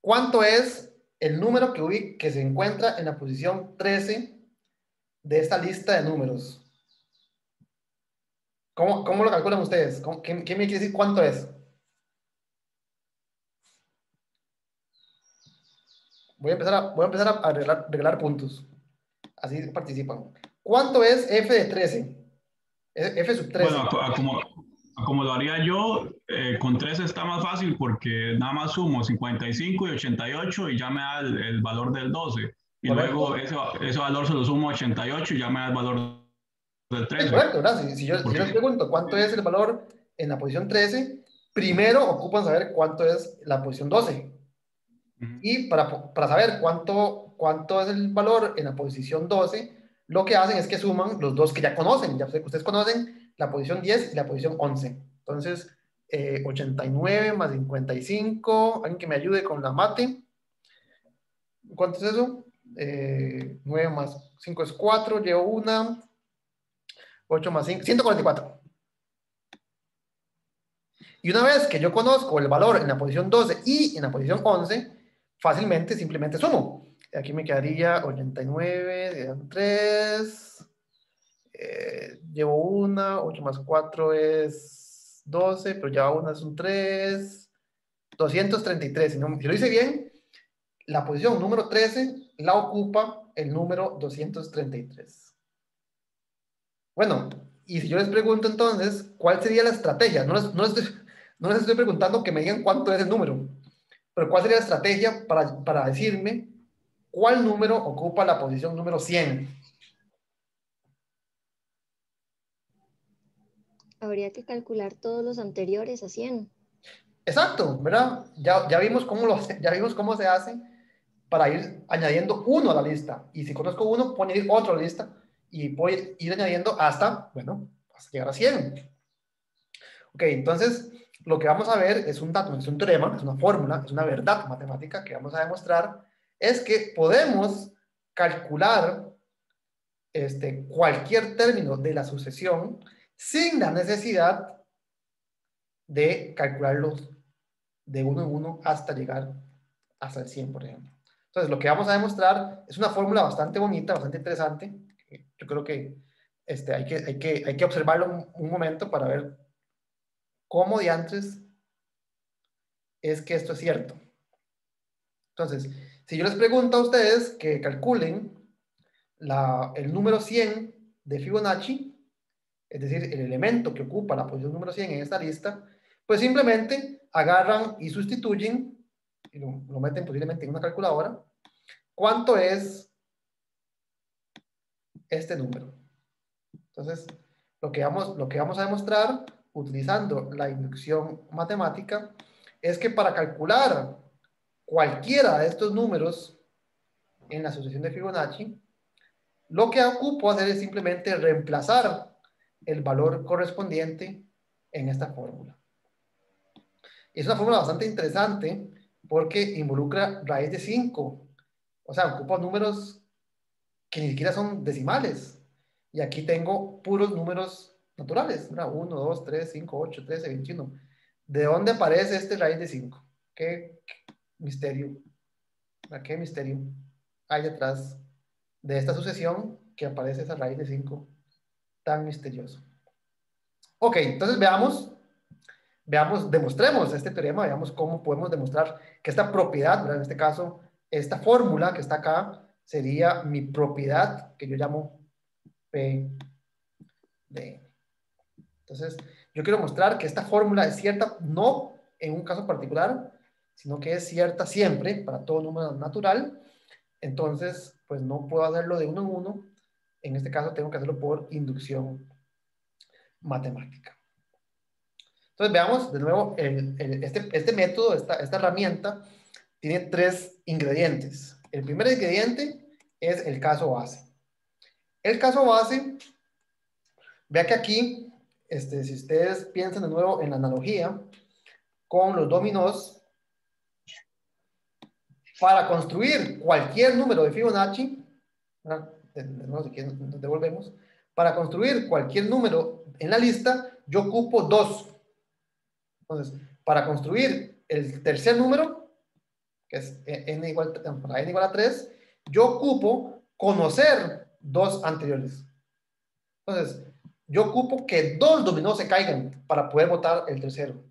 ¿Cuánto es el número que se encuentra en la posición 13 de esta lista de números? ¿Cómo lo calculan ustedes? ¿Qué me quiere decir cuánto es? Voy a empezar a regalar puntos. Así participan. ¿Cuánto es f de 13? F sub 13. Bueno, como lo haría yo, con 13 está más fácil porque nada más sumo 55 y 88 y ya me da el valor del 12. Y luego ¿Correcto? ese valor se lo sumo a 88 y ya me da el valor del Sí, 13. correcto, ¿verdad? Si yo les pregunto cuánto es el valor en la posición 13, primero ocupan saber cuánto es la posición 12. Ujú. Y para saber cuánto es el valor en la posición 12, lo que hacen es que suman los dos que ya conocen. Ya ustedes conocen la posición 10 y la posición 11. Entonces, 89 más 55. Alguien que me ayude con la mate. ¿Cuánto es eso? 9 más 5 es 4. Llevo una. 8 más 5, 144. Y una vez que yo conozco el valor en la posición 12 y en la posición 11, fácilmente simplemente sumo. Aquí me quedaría 89, 3, llevo una, 8 más 4 es 12, pero ya una es un 3, 233. Si lo hice bien, la posición número 13 la ocupa el número 233. Bueno, y si yo les pregunto entonces, ¿cuál sería la estrategia? No les estoy preguntando que me digan cuánto es el número, pero ¿cuál sería la estrategia para decirme cuál número ocupa la posición número 100? Habría que calcular todos los anteriores a 100. Exacto, ¿verdad? Ya vimos ya vimos cómo se hace para ir añadiendo uno a la lista. Y si conozco uno, puedo añadir otro a la lista y puedo ir añadiendo hasta, bueno, hasta llegar a 100. Ok, entonces lo que vamos a ver es un dato, es un teorema, es una fórmula, es una verdad matemática que vamos a demostrar, es que podemos calcular cualquier término de la sucesión sin la necesidad de calcularlos de uno en uno hasta llegar hasta el 100, por ejemplo. Entonces, lo que vamos a demostrar es una fórmula bastante bonita, bastante interesante. Yo creo que hay que observarlo un momento para ver cómo diantres es que esto es cierto. Entonces, si yo les pregunto a ustedes que calculen el número 100 de Fibonacci, es decir, el elemento que ocupa la posición número 100 en esta lista, pues simplemente agarran y sustituyen, y lo meten posiblemente en una calculadora, ¿cuánto es este número? Entonces, lo que vamos a demostrar utilizando la inducción matemática es que para calcular cualquiera de estos números en la sucesión de Fibonacci, lo que ocupo hacer es simplemente reemplazar el valor correspondiente en esta fórmula. Es una fórmula bastante interesante porque involucra raíz de 5. O sea, ocupa números que ni siquiera son decimales. Y aquí tengo puros números naturales. 1, 2, 3, 5, 8, 13, 21. ¿De dónde aparece este raíz de 5? ¿Qué misterio? ¿Qué misterio hay detrás de esta sucesión que aparece esa raíz de 5 tan misterioso? Ok, entonces demostremos este teorema, veamos cómo podemos demostrar que esta propiedad, ¿verdad? En este caso, esta fórmula que está acá sería mi propiedad, que yo llamo P de N. Entonces, yo quiero mostrar que esta fórmula es cierta, no en un caso particular, sino que es cierta siempre para todo número natural. Entonces, pues no puedo hacerlo de uno en uno. En este caso, tengo que hacerlo por inducción matemática. Entonces, veamos de nuevo, este método, esta herramienta, tiene 3 ingredientes. El primer ingrediente es el caso base. El caso base, vea que aquí, si ustedes piensan de nuevo en la analogía con los dominós, para construir cualquier número de Fibonacci, de nuevo, si quieren, nos devolvemos, para construir cualquier número en la lista, yo ocupo 2. Entonces, para construir el tercer número, que es para n igual a 3, yo ocupo conocer 2 anteriores. Entonces, yo ocupo que 2 dominós se caigan para poder botar el tercero.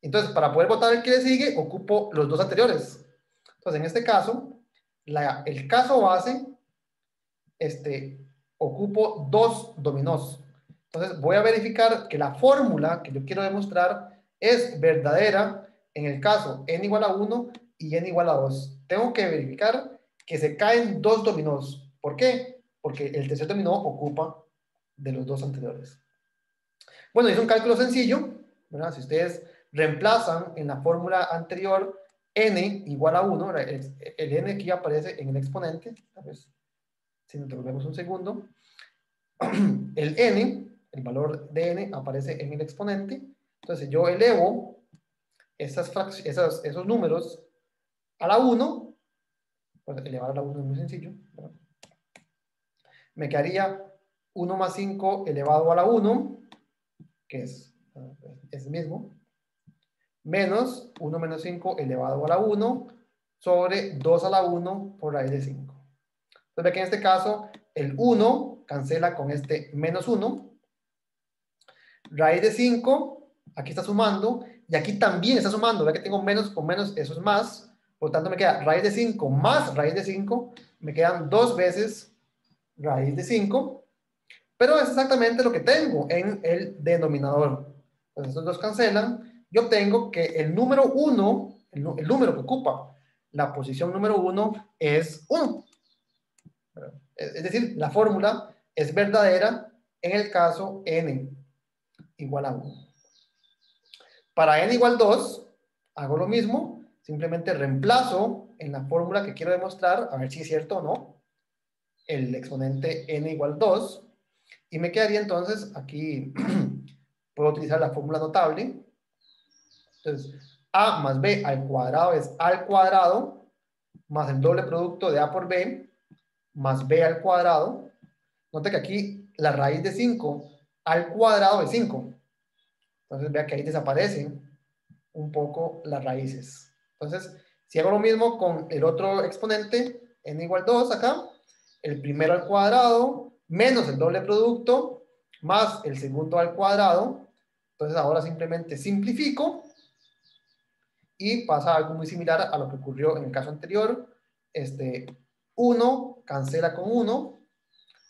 Entonces, para poder botar el que le sigue, ocupo los 2 anteriores. Entonces, en este caso, el caso base, ocupo 2 dominós. Entonces voy a verificar que la fórmula que yo quiero demostrar es verdadera en el caso n igual a 1 y n igual a 2. Tengo que verificar que se caen dos dominós. ¿Por qué? Porque el tercer dominó ocupa de los dos anteriores. Bueno, es un cálculo sencillo, ¿verdad? Si ustedes reemplazan en la fórmula anterior n igual a 1, el n aquí aparece en el exponente, tal vez si nos devolvemos un segundo, el n, el valor de n aparece en el exponente, entonces yo elevo esos números a la 1, pues elevar a la 1 es muy sencillo, ¿verdad? Me quedaría 1 más 5 elevado a la 1, que es el mismo, menos 1 menos 5 elevado a la 1 sobre 2 a la 1 por raíz de 5. Entonces ve que en este caso el 1 cancela con este menos 1, raíz de 5, aquí está sumando, y aquí también está sumando, ve que tengo menos con menos, eso es más, por lo tanto me queda raíz de 5 más raíz de 5, me quedan 2 veces raíz de 5, pero es exactamente lo que tengo en el denominador. Entonces estos dos cancelan, yo obtengo que el número 1, el número que ocupa la posición número 1 es 1. Es decir, la fórmula es verdadera en el caso n igual a 1. Para n igual 2, hago lo mismo, simplemente reemplazo en la fórmula que quiero demostrar, a ver si es cierto o no, el exponente n igual 2, y me quedaría entonces, aquí puedo utilizar la fórmula notable, entonces a más b al cuadrado es a al cuadrado, más el doble producto de a por b, más b al cuadrado. Note que aquí la raíz de 5 al cuadrado es 5. Entonces vea que ahí desaparecen un poco las raíces. Entonces, si hago lo mismo con el otro exponente, n igual 2 acá, el primero al cuadrado, menos el doble producto, más el segundo al cuadrado. Entonces ahora simplemente simplifico y pasa algo muy similar a lo que ocurrió en el caso anterior. 1 cancela con 1,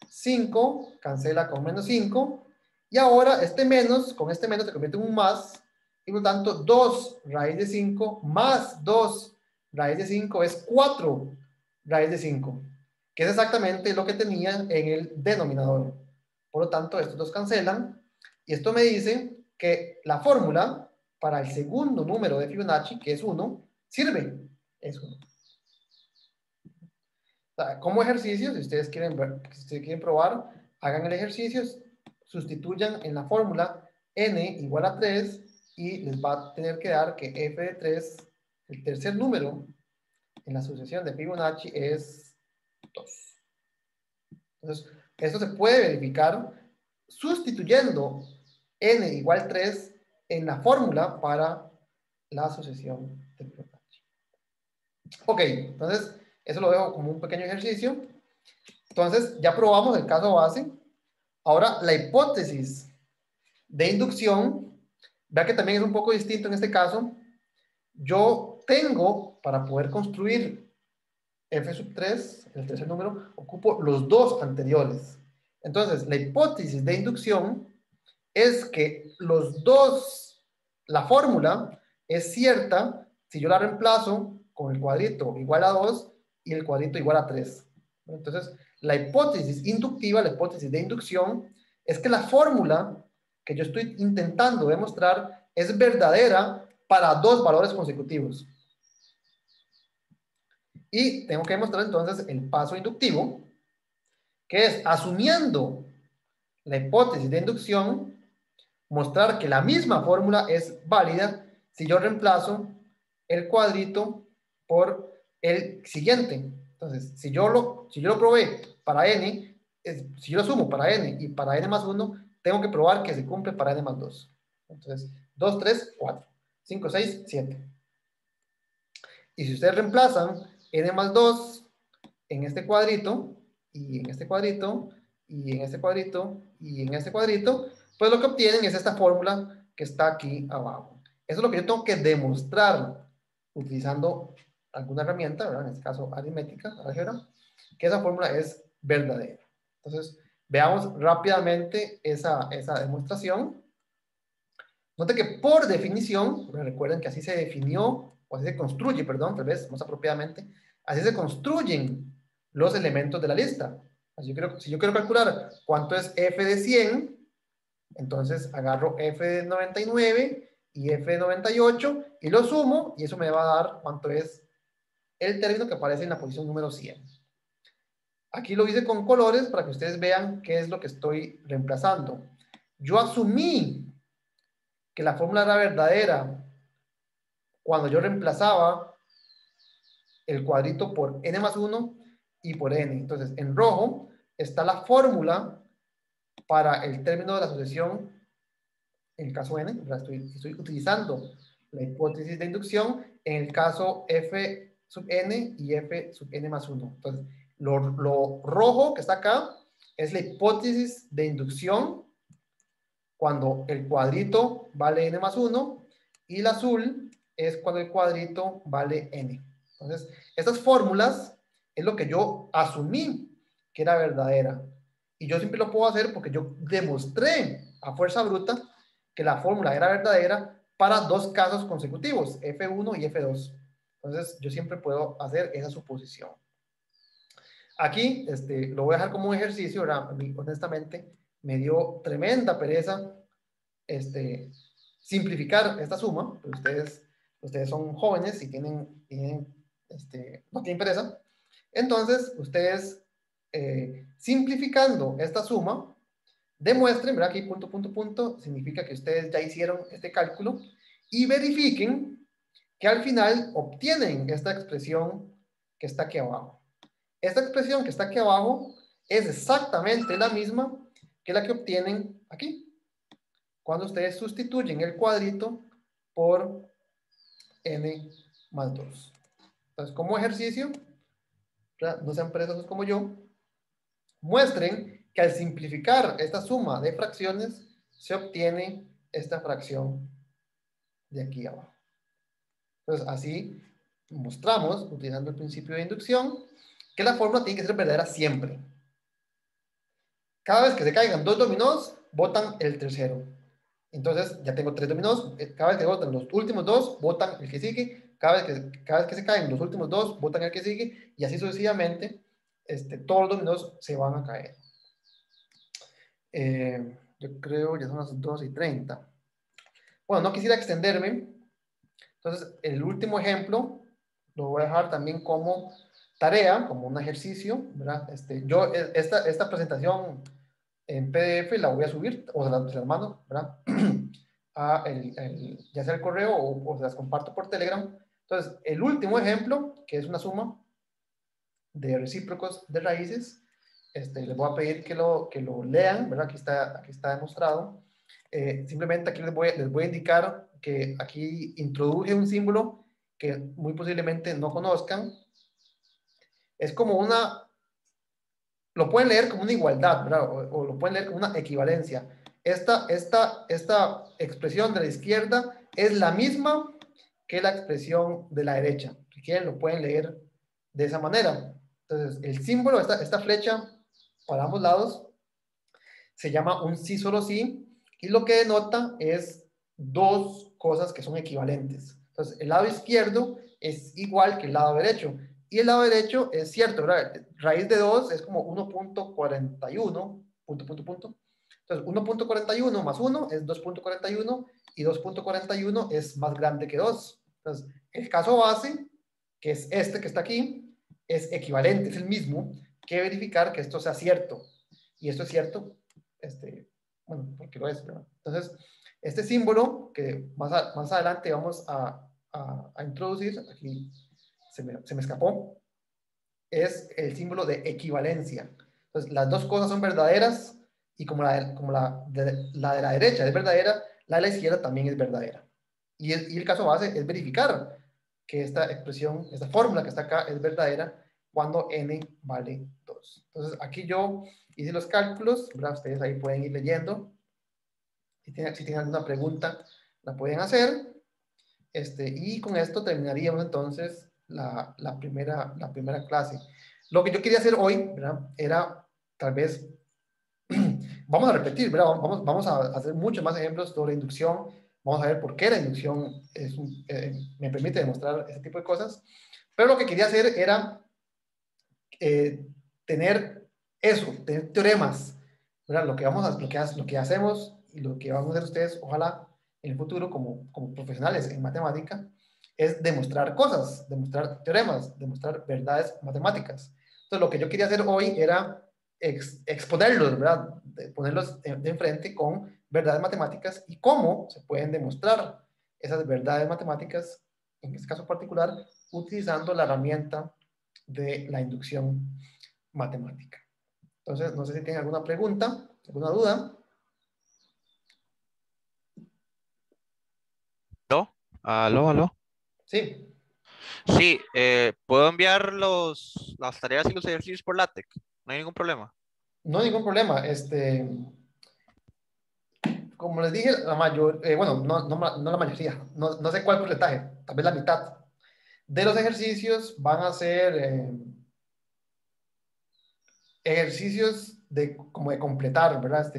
5 cancela con menos 5, y ahora este menos, con este menos se convierte en un más, y por lo tanto 2 raíz de 5 más 2 raíz de 5 es 4 raíz de 5, que es exactamente lo que tenía en el denominador. Por lo tanto, estos dos cancelan, y esto me dice que la fórmula para el segundo número de Fibonacci, que es 1, sirve. Es 1. Como ejercicio, si ustedes quieren probar, hagan el ejercicio, sustituyan en la fórmula n igual a 3 y les va a tener que dar que f de 3, el tercer número en la sucesión de Fibonacci es 2. Entonces, esto se puede verificar sustituyendo n igual 3 en la fórmula para la sucesión de Fibonacci. Ok, entonces eso lo dejo como un pequeño ejercicio. Entonces, ya probamos el caso base. Ahora, la hipótesis de inducción, vea que también es un poco distinto en este caso. Yo tengo, para poder construir f sub 3, el tercer número, ocupo los dos anteriores. Entonces, la hipótesis de inducción es que los dos, la fórmula es cierta si yo la reemplazo con el cuadrito igual a 2 y el cuadrito igual a 3. Entonces, la hipótesis inductiva, la hipótesis de inducción, es que la fórmula que yo estoy intentando demostrar es verdadera para dos valores consecutivos. Y tengo que demostrar entonces el paso inductivo, que es, asumiendo la hipótesis de inducción, mostrar que la misma fórmula es válida si yo reemplazo el cuadrito por el siguiente. Entonces, si yo lo probé para n, si yo lo sumo para n y para n más 1, tengo que probar que se cumple para n más 2. Entonces, 2, 3, 4, 5, 6, 7. Y si ustedes reemplazan n más 2 en este cuadrito, y en este cuadrito, y en este cuadrito, y en este cuadrito, pues lo que obtienen es esta fórmula que está aquí abajo. Eso es lo que yo tengo que demostrar utilizando alguna herramienta, ¿verdad? En este caso aritmética, álgebra, que esa fórmula es verdadera. Entonces, Veamos rápidamente esa demostración. Note que por definición, recuerden que así se definió, o así se construye, perdón, tal vez más apropiadamente, así se construyen los elementos de la lista. Si yo quiero calcular cuánto es f de 100, entonces agarro f de 99 y f de 98 y lo sumo, y eso me va a dar cuánto es el término que aparece en la posición número 100. Aquí lo hice con colores para que ustedes vean qué es lo que estoy reemplazando. Yo asumí que la fórmula era verdadera cuando yo reemplazaba el cuadrito por n más 1 y por n. Entonces, en rojo está la fórmula para el término de la sucesión en el caso n. Estoy utilizando la hipótesis de inducción en el caso f sub n y f sub n más 1. Entonces, lo rojo que está acá es la hipótesis de inducción cuando el cuadrito vale n más 1 y el azul es cuando el cuadrito vale n. Entonces, estas fórmulas es lo que yo asumí que era verdadera. Y yo siempre lo puedo hacer porque yo demostré a fuerza bruta que la fórmula era verdadera para dos casos consecutivos, F1 y F2. Entonces, yo siempre puedo hacer esa suposición. Aquí, lo voy a dejar como un ejercicio, ¿verdad? A mí, honestamente, me dio tremenda pereza simplificar esta suma, pero ustedes son jóvenes y no tienen pereza. Entonces, ustedes, simplificando esta suma, demuestren, ¿verdad? Aquí punto, punto, punto, significa que ustedes ya hicieron este cálculo y verifiquen que al final obtienen esta expresión que está aquí abajo. Esta expresión que está aquí abajo es exactamente la misma que la que obtienen aquí, cuando ustedes sustituyen el cuadrito por n más 2. Entonces, como ejercicio, ¿verdad? No sean perezosos como yo, muestren que al simplificar esta suma de fracciones, se obtiene esta fracción de aquí abajo. Entonces, así mostramos, utilizando el principio de inducción, que la fórmula tiene que ser verdadera siempre. Cada vez que se caigan dos dominós, botan el tercero. Entonces, ya tengo 3 dominós. Cada vez que botan los últimos dos, botan el que sigue. Cada vez que se caen los últimos dos, botan el que sigue. Y así sucesivamente, todos los dominós se van a caer. Yo creo que ya son las 2:30. Bueno, no quisiera extenderme. Entonces, el último ejemplo lo voy a dejar también como tarea, como un ejercicio, ¿verdad? Yo esta presentación en PDF la voy a subir, o se las mando, ¿verdad? Ya sea el correo o se las comparto por Telegram. Entonces, el último ejemplo, que es una suma de recíprocos de raíces, les voy a pedir que lo lean, ¿verdad? Aquí está demostrado. Simplemente aquí les voy a indicar que aquí introduje un símbolo que muy posiblemente no conozcan. Es como lo pueden leer como una igualdad, ¿verdad? O lo pueden leer como una equivalencia. Esta expresión de la izquierda es la misma que la expresión de la derecha. Si quieren, lo pueden leer de esa manera. Entonces, el símbolo, esta flecha para ambos lados, se llama un sí, solo sí, y lo que denota es dos cosas que son equivalentes. Entonces, el lado izquierdo es igual que el lado derecho. Y el lado derecho es cierto, ¿verdad? Raíz de 2 es como 1.41, punto, punto, punto. Entonces, 1.41 más 1 es 2.41 y 2.41 es más grande que 2. Entonces, el caso base, que es este que está aquí, es equivalente, es el mismo que verificar que esto sea cierto. Y esto es cierto, bueno, porque lo es, ¿verdad? Entonces, este símbolo que más adelante vamos a introducir, aquí se me escapó, es el símbolo de equivalencia. Entonces, las dos cosas son verdaderas y como la de la derecha es verdadera, la de la izquierda también es verdadera. Y el caso base es verificar que esta expresión, esta fórmula que está acá es verdadera cuando n vale 2. Entonces, aquí yo hice los cálculos, ¿verdad? Ustedes ahí pueden ir leyendo. Si tienen alguna pregunta, la pueden hacer. Y con esto terminaríamos entonces la primera clase. Lo que yo quería hacer hoy, ¿verdad? Era tal vez vamos a repetir, ¿verdad? Vamos a hacer muchos más ejemplos sobre inducción. Vamos a ver por qué la inducción me permite demostrar ese tipo de cosas. Pero lo que quería hacer era tener teoremas, ¿verdad? Lo que hacemos y lo que van a hacer ustedes, ojalá en el futuro como profesionales en matemática, es demostrar cosas, demostrar teoremas, demostrar verdades matemáticas. Entonces, lo que yo quería hacer hoy era exponerlos, ¿verdad? Ponerlos de enfrente con verdades matemáticas y cómo se pueden demostrar esas verdades matemáticas, en este caso particular, utilizando la herramienta de la inducción matemática. Entonces, no sé si tienen alguna pregunta, alguna duda. ¿Aló? ¿Aló, aló? Sí, Sí, ¿puedo enviar las tareas y los ejercicios por LaTeX? No hay ningún problema. no hay ningún problema. Como les dije, bueno, no la mayoría, no sé cuál porcentaje, tal vez la mitad de los ejercicios van a ser ejercicios como de completar, ¿verdad?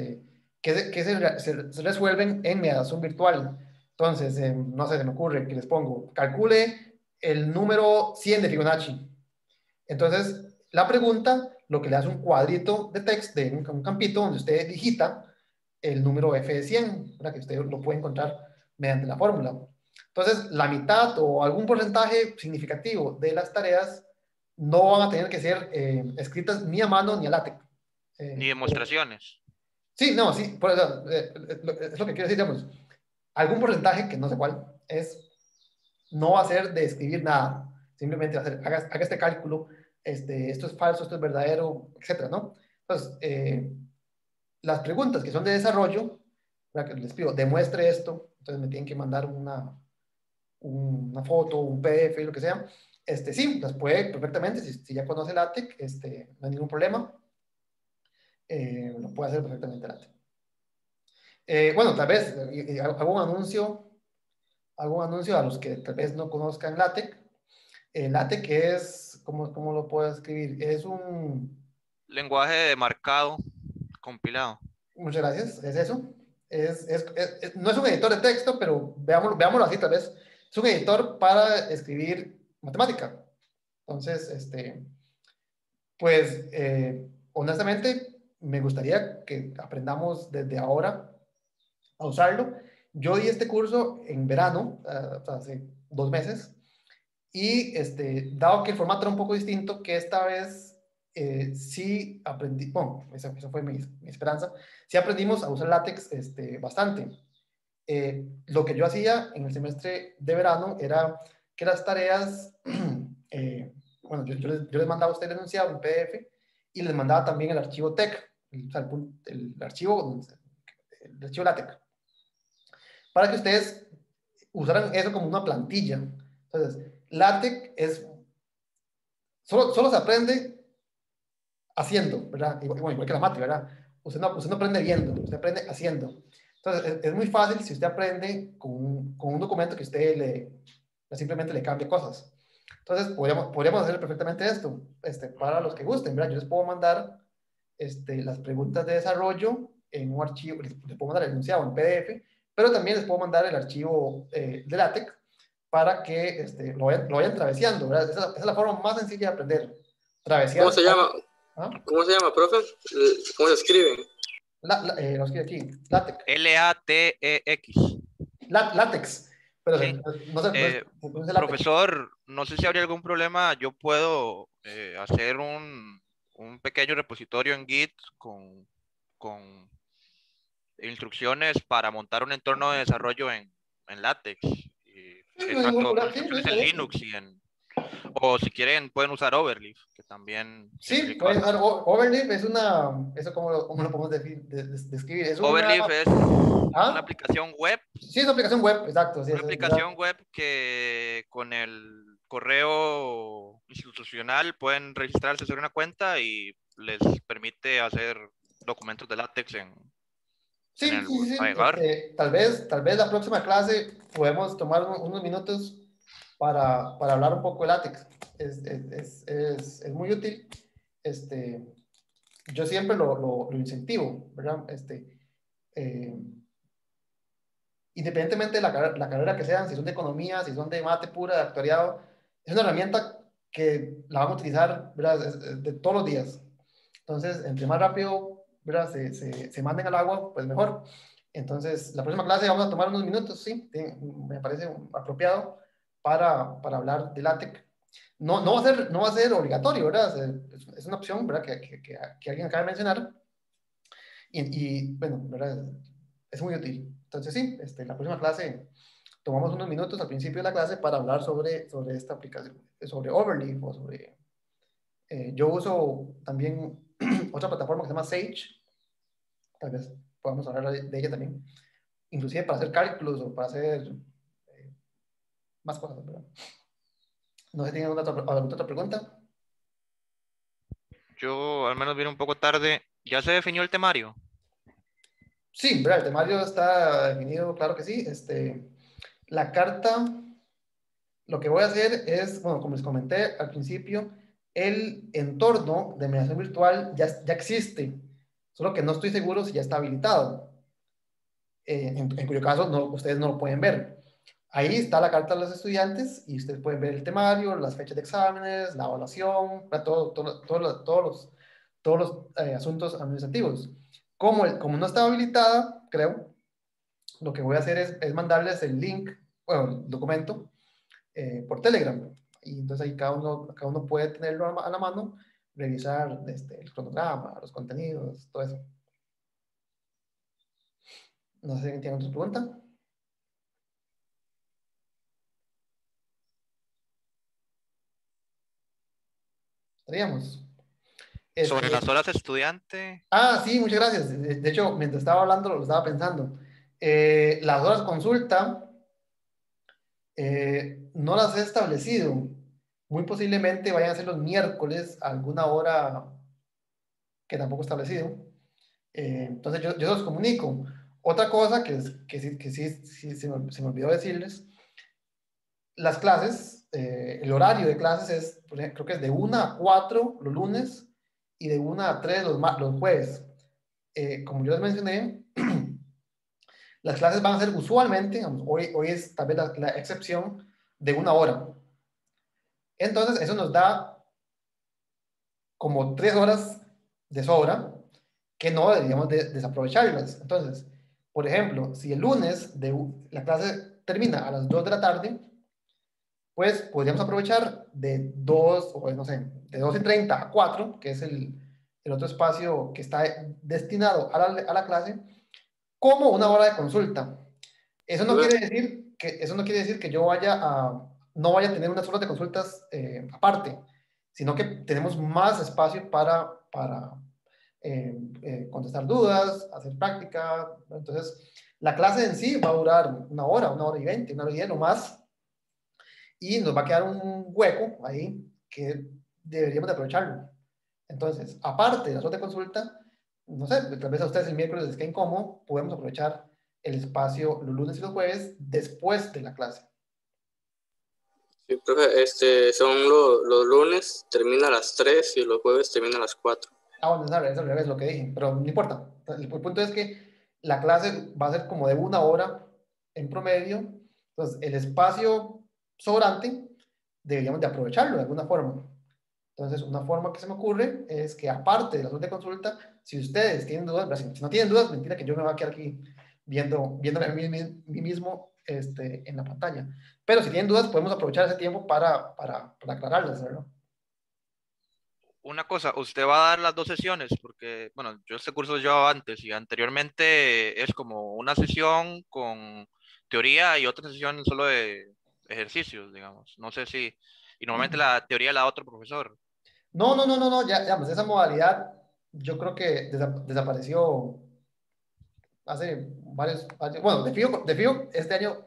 Que se resuelven en mediación virtual. Entonces, no sé, se me ocurre que les pongo, calcule el número 100 de Fibonacci. Entonces, la pregunta, lo que le hace un cuadrito de texto, de un campito donde usted digita el número f de 100, ¿verdad? Que usted lo puede encontrar mediante la fórmula. Entonces, la mitad o algún porcentaje significativo de las tareas no van a tener que ser escritas ni a mano ni a látex. Ni demostraciones. Sí, no, sí, por eso, es lo que quiero decir, digamos, algún porcentaje, que no sé cuál, no va a ser de escribir nada, simplemente va a ser, haga este cálculo, esto es falso, esto es verdadero, etcétera, ¿no? Entonces, las preguntas que son de desarrollo, ¿verdad? Que les pido, demuestre esto, entonces me tienen que mandar una foto, un PDF, lo que sea, sí, las puede perfectamente, si ya conoce LaTeX, no hay ningún problema, lo puede hacer perfectamente LaTeX. Bueno, tal vez hago un anuncio a los que tal vez no conozcan LaTeX. LaTeX es, ¿cómo lo puedo escribir? Es Lenguaje de marcado compilado. muchas gracias, es eso. No es un editor de texto, pero veámoslo así tal vez. Es un editor para escribir matemática. Entonces, pues, honestamente, me gustaría que aprendamos desde ahora a usarlo. Yo di este curso en verano, o sea, hace 2 meses, y dado que el formato era un poco distinto, que esta vez sí aprendí, bueno, eso fue mi esperanza, sí aprendimos a usar látex bastante. Lo que yo hacía en el semestre de verano era que las tareas, bueno, yo les mandaba a ustedes el enunciado en PDF y les mandaba también el archivo TeX, o sea, el archivo LaTeX, para que ustedes usaran eso como una plantilla. Entonces, LaTeX solo se aprende haciendo, ¿verdad? Igual que la mate, ¿verdad? Usted no aprende viendo, usted aprende haciendo. Entonces, es muy fácil si usted aprende con un documento que usted simplemente le cambie cosas. Entonces, podríamos hacer perfectamente esto, para los que gusten, ¿verdad? Yo les puedo mandar las preguntas de desarrollo en un archivo, les puedo mandar el enunciado en PDF, pero también les puedo mandar el archivo de LaTeX para que lo vayan traveseando, ¿verdad? Esa es la forma más sencilla de aprender. Travesear. ¿Cómo se llama? ¿Ah? ¿Cómo se llama, profe? ¿Cómo se escribe? Lo escribe aquí, LaTeX. LATEX. LaTeX. Pero Sí. no sé, Profesor, no sé si habría algún problema. Yo puedo hacer un pequeño repositorio en Git con instrucciones para montar un entorno de desarrollo en LaTeX. Tanto con instrucciones en Linux o si quieren pueden usar Overleaf, que también sí, pueden usar Overleaf. Eso cómo lo podemos describir. Overleaf es una aplicación web. Sí, es una aplicación web, exacto. Sí, una aplicación web que con el correo institucional pueden registrarse, hacer una cuenta y les permite hacer documentos de LaTeX en el navegador. Tal vez la próxima clase podemos tomar unos minutos para hablar un poco de LaTeX. Es muy útil. yo siempre lo incentivo, ¿verdad? Eh, Independientemente de la carrera que sean, si son de economía, si son de mate pura, de actuariado, es una herramienta que la van a utilizar, ¿verdad? De todos los días. Entonces, entre más rápido, ¿verdad? Se manden al agua, pues mejor. Entonces, la próxima clase vamos a tomar unos minutos, sí, me parece apropiado para hablar de LaTeX. No va a ser obligatorio, ¿verdad? Es una opción, ¿verdad? Que alguien acaba de mencionar. Bueno, ¿verdad? Es muy útil. Entonces, sí, la próxima clase tomamos unos minutos al principio de la clase para hablar sobre esta aplicación, sobre Overleaf o sobre... yo uso también otra plataforma que se llama Sage, tal vez podamos hablar de ella también, inclusive para hacer cálculos o para hacer más cosas, ¿verdad? No sé si tienen alguna otra pregunta. Yo al menos vine un poco tarde. ¿Ya se definió el temario? Sí, ¿verdad? El temario está definido, claro que sí. La carta, lo que voy a hacer es, bueno, como les comenté al principio, el entorno de mediación virtual ya existe, solo que no estoy seguro si ya está habilitado, en cuyo caso ustedes no lo pueden ver. Ahí está la carta de los estudiantes y ustedes pueden ver el temario, las fechas de exámenes, la evaluación, todos los asuntos administrativos. Como no estaba habilitada, creo, lo que voy a hacer es mandarles el link, bueno, el documento, por Telegram. Y entonces ahí cada uno puede tenerlo a la mano, revisar el cronograma, los contenidos, todo eso. No sé si tienen otra pregunta. Estaríamos. Sobre las horas estudiante. Sí, muchas gracias. De hecho, mientras estaba hablando, lo estaba pensando. Las horas consulta no las he establecido. Muy posiblemente vayan a ser los miércoles a alguna hora que tampoco he establecido. Entonces yo los comunico. Otra cosa sí se me olvidó decirles, las clases, el horario de clases es, creo que es de 1 a 4 los lunes y de 1 a 3 los jueves. Como yo les mencioné, las clases van a ser usualmente, digamos, hoy es tal vez la excepción, de 1 hora. Entonces, eso nos da como 3 horas de sobra que no deberíamos desaprovecharlas. Entonces, por ejemplo, si el lunes la clase termina a las 2 de la tarde, pues podríamos aprovechar de 2, o no sé, de 2:30 a 4, que es el otro espacio que está destinado a la clase, como 1 hora de consulta. Eso no quiere decir que yo no vaya a tener unas horas de consultas aparte, sino que tenemos más espacio para contestar dudas, hacer práctica. Entonces, la clase en sí va a durar 1 hora, 1 hora y 20, 1 hora y 10 o más, y nos va a quedar un hueco ahí que deberíamos de aprovecharlo. Entonces, aparte de las horas de consulta, no sé, tal vez a ustedes el miércoles les quede incómodo, podemos aprovechar el espacio los lunes y los jueves después de la clase. Sí, profe, son los lunes termina a las 3 y los jueves termina a las 4. Bueno, es al revés lo que dije, pero no importa. El punto es que la clase va a ser como de 1 hora en promedio, entonces el espacio sobrante deberíamos de aprovecharlo de alguna forma. Entonces, una forma que se me ocurre es que aparte de las horas de consulta, si ustedes tienen dudas, si no tienen dudas, mentira que yo me voy a quedar aquí viéndome a mí mismo en la pantalla. Pero si tienen dudas, podemos aprovechar ese tiempo para aclararlas, ¿verdad? Una cosa, usted va a dar las 2 sesiones, porque, bueno, yo este curso lo llevaba antes y anteriormente es como una sesión con teoría y otra sesión solo de ejercicios, digamos. No sé si, y normalmente la teoría la da otro profesor. No, ya, digamos, esa modalidad yo creo que desapareció hace bueno, de fijo este año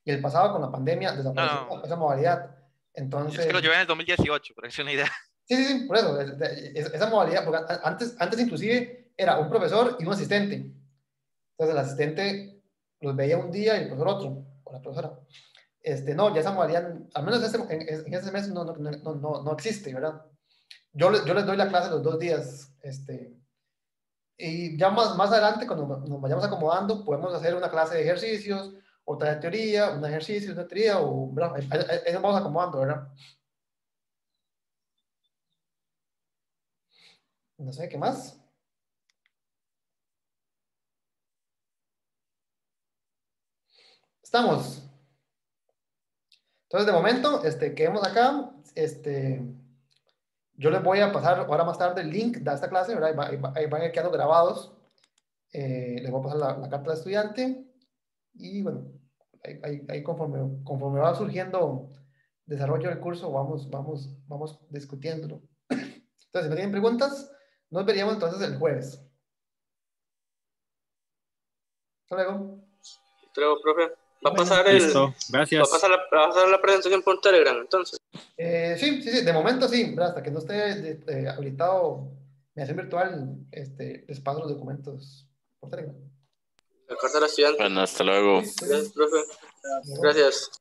y el pasado con la pandemia No, desapareció no, esa modalidad. es que Entonces, lo llevé en el 2018, para que sea una idea. sí, por eso, esa modalidad, porque antes inclusive era un profesor y un asistente. Entonces el asistente los veía un día y el profesor otro, o la profesora. No, ya esa modalidad, al menos en ese mes no existe, ¿verdad? yo les doy la clase los 2 días, y ya más adelante, cuando nos vayamos acomodando, podemos hacer una clase de ejercicios, otra de teoría, un ejercicio, una teoría, o, ¿verdad? Ahí nos vamos acomodando, ¿verdad? No sé, ¿qué más? Estamos. Entonces, de momento, quedemos acá. Yo les voy a pasar ahora más tarde el link de esta clase, ¿verdad? Ahí van a ir quedando grabados. Les voy a pasar la carta de estudiante. Y bueno, ahí conforme va surgiendo desarrollo del curso, vamos discutiéndolo. Entonces, si no tienen preguntas, nos veríamos entonces el jueves. Hasta luego. Creo, profe. Va a Bueno, pasar Listo, gracias. va a pasar la presentación por Telegram, entonces. sí, de momento sí, ¿verdad? Hasta que no esté habilitado mediación virtual, les paso los documentos por Telegram. La carta del estudiante. Bueno, hasta luego. Gracias, profe. Luego. Gracias.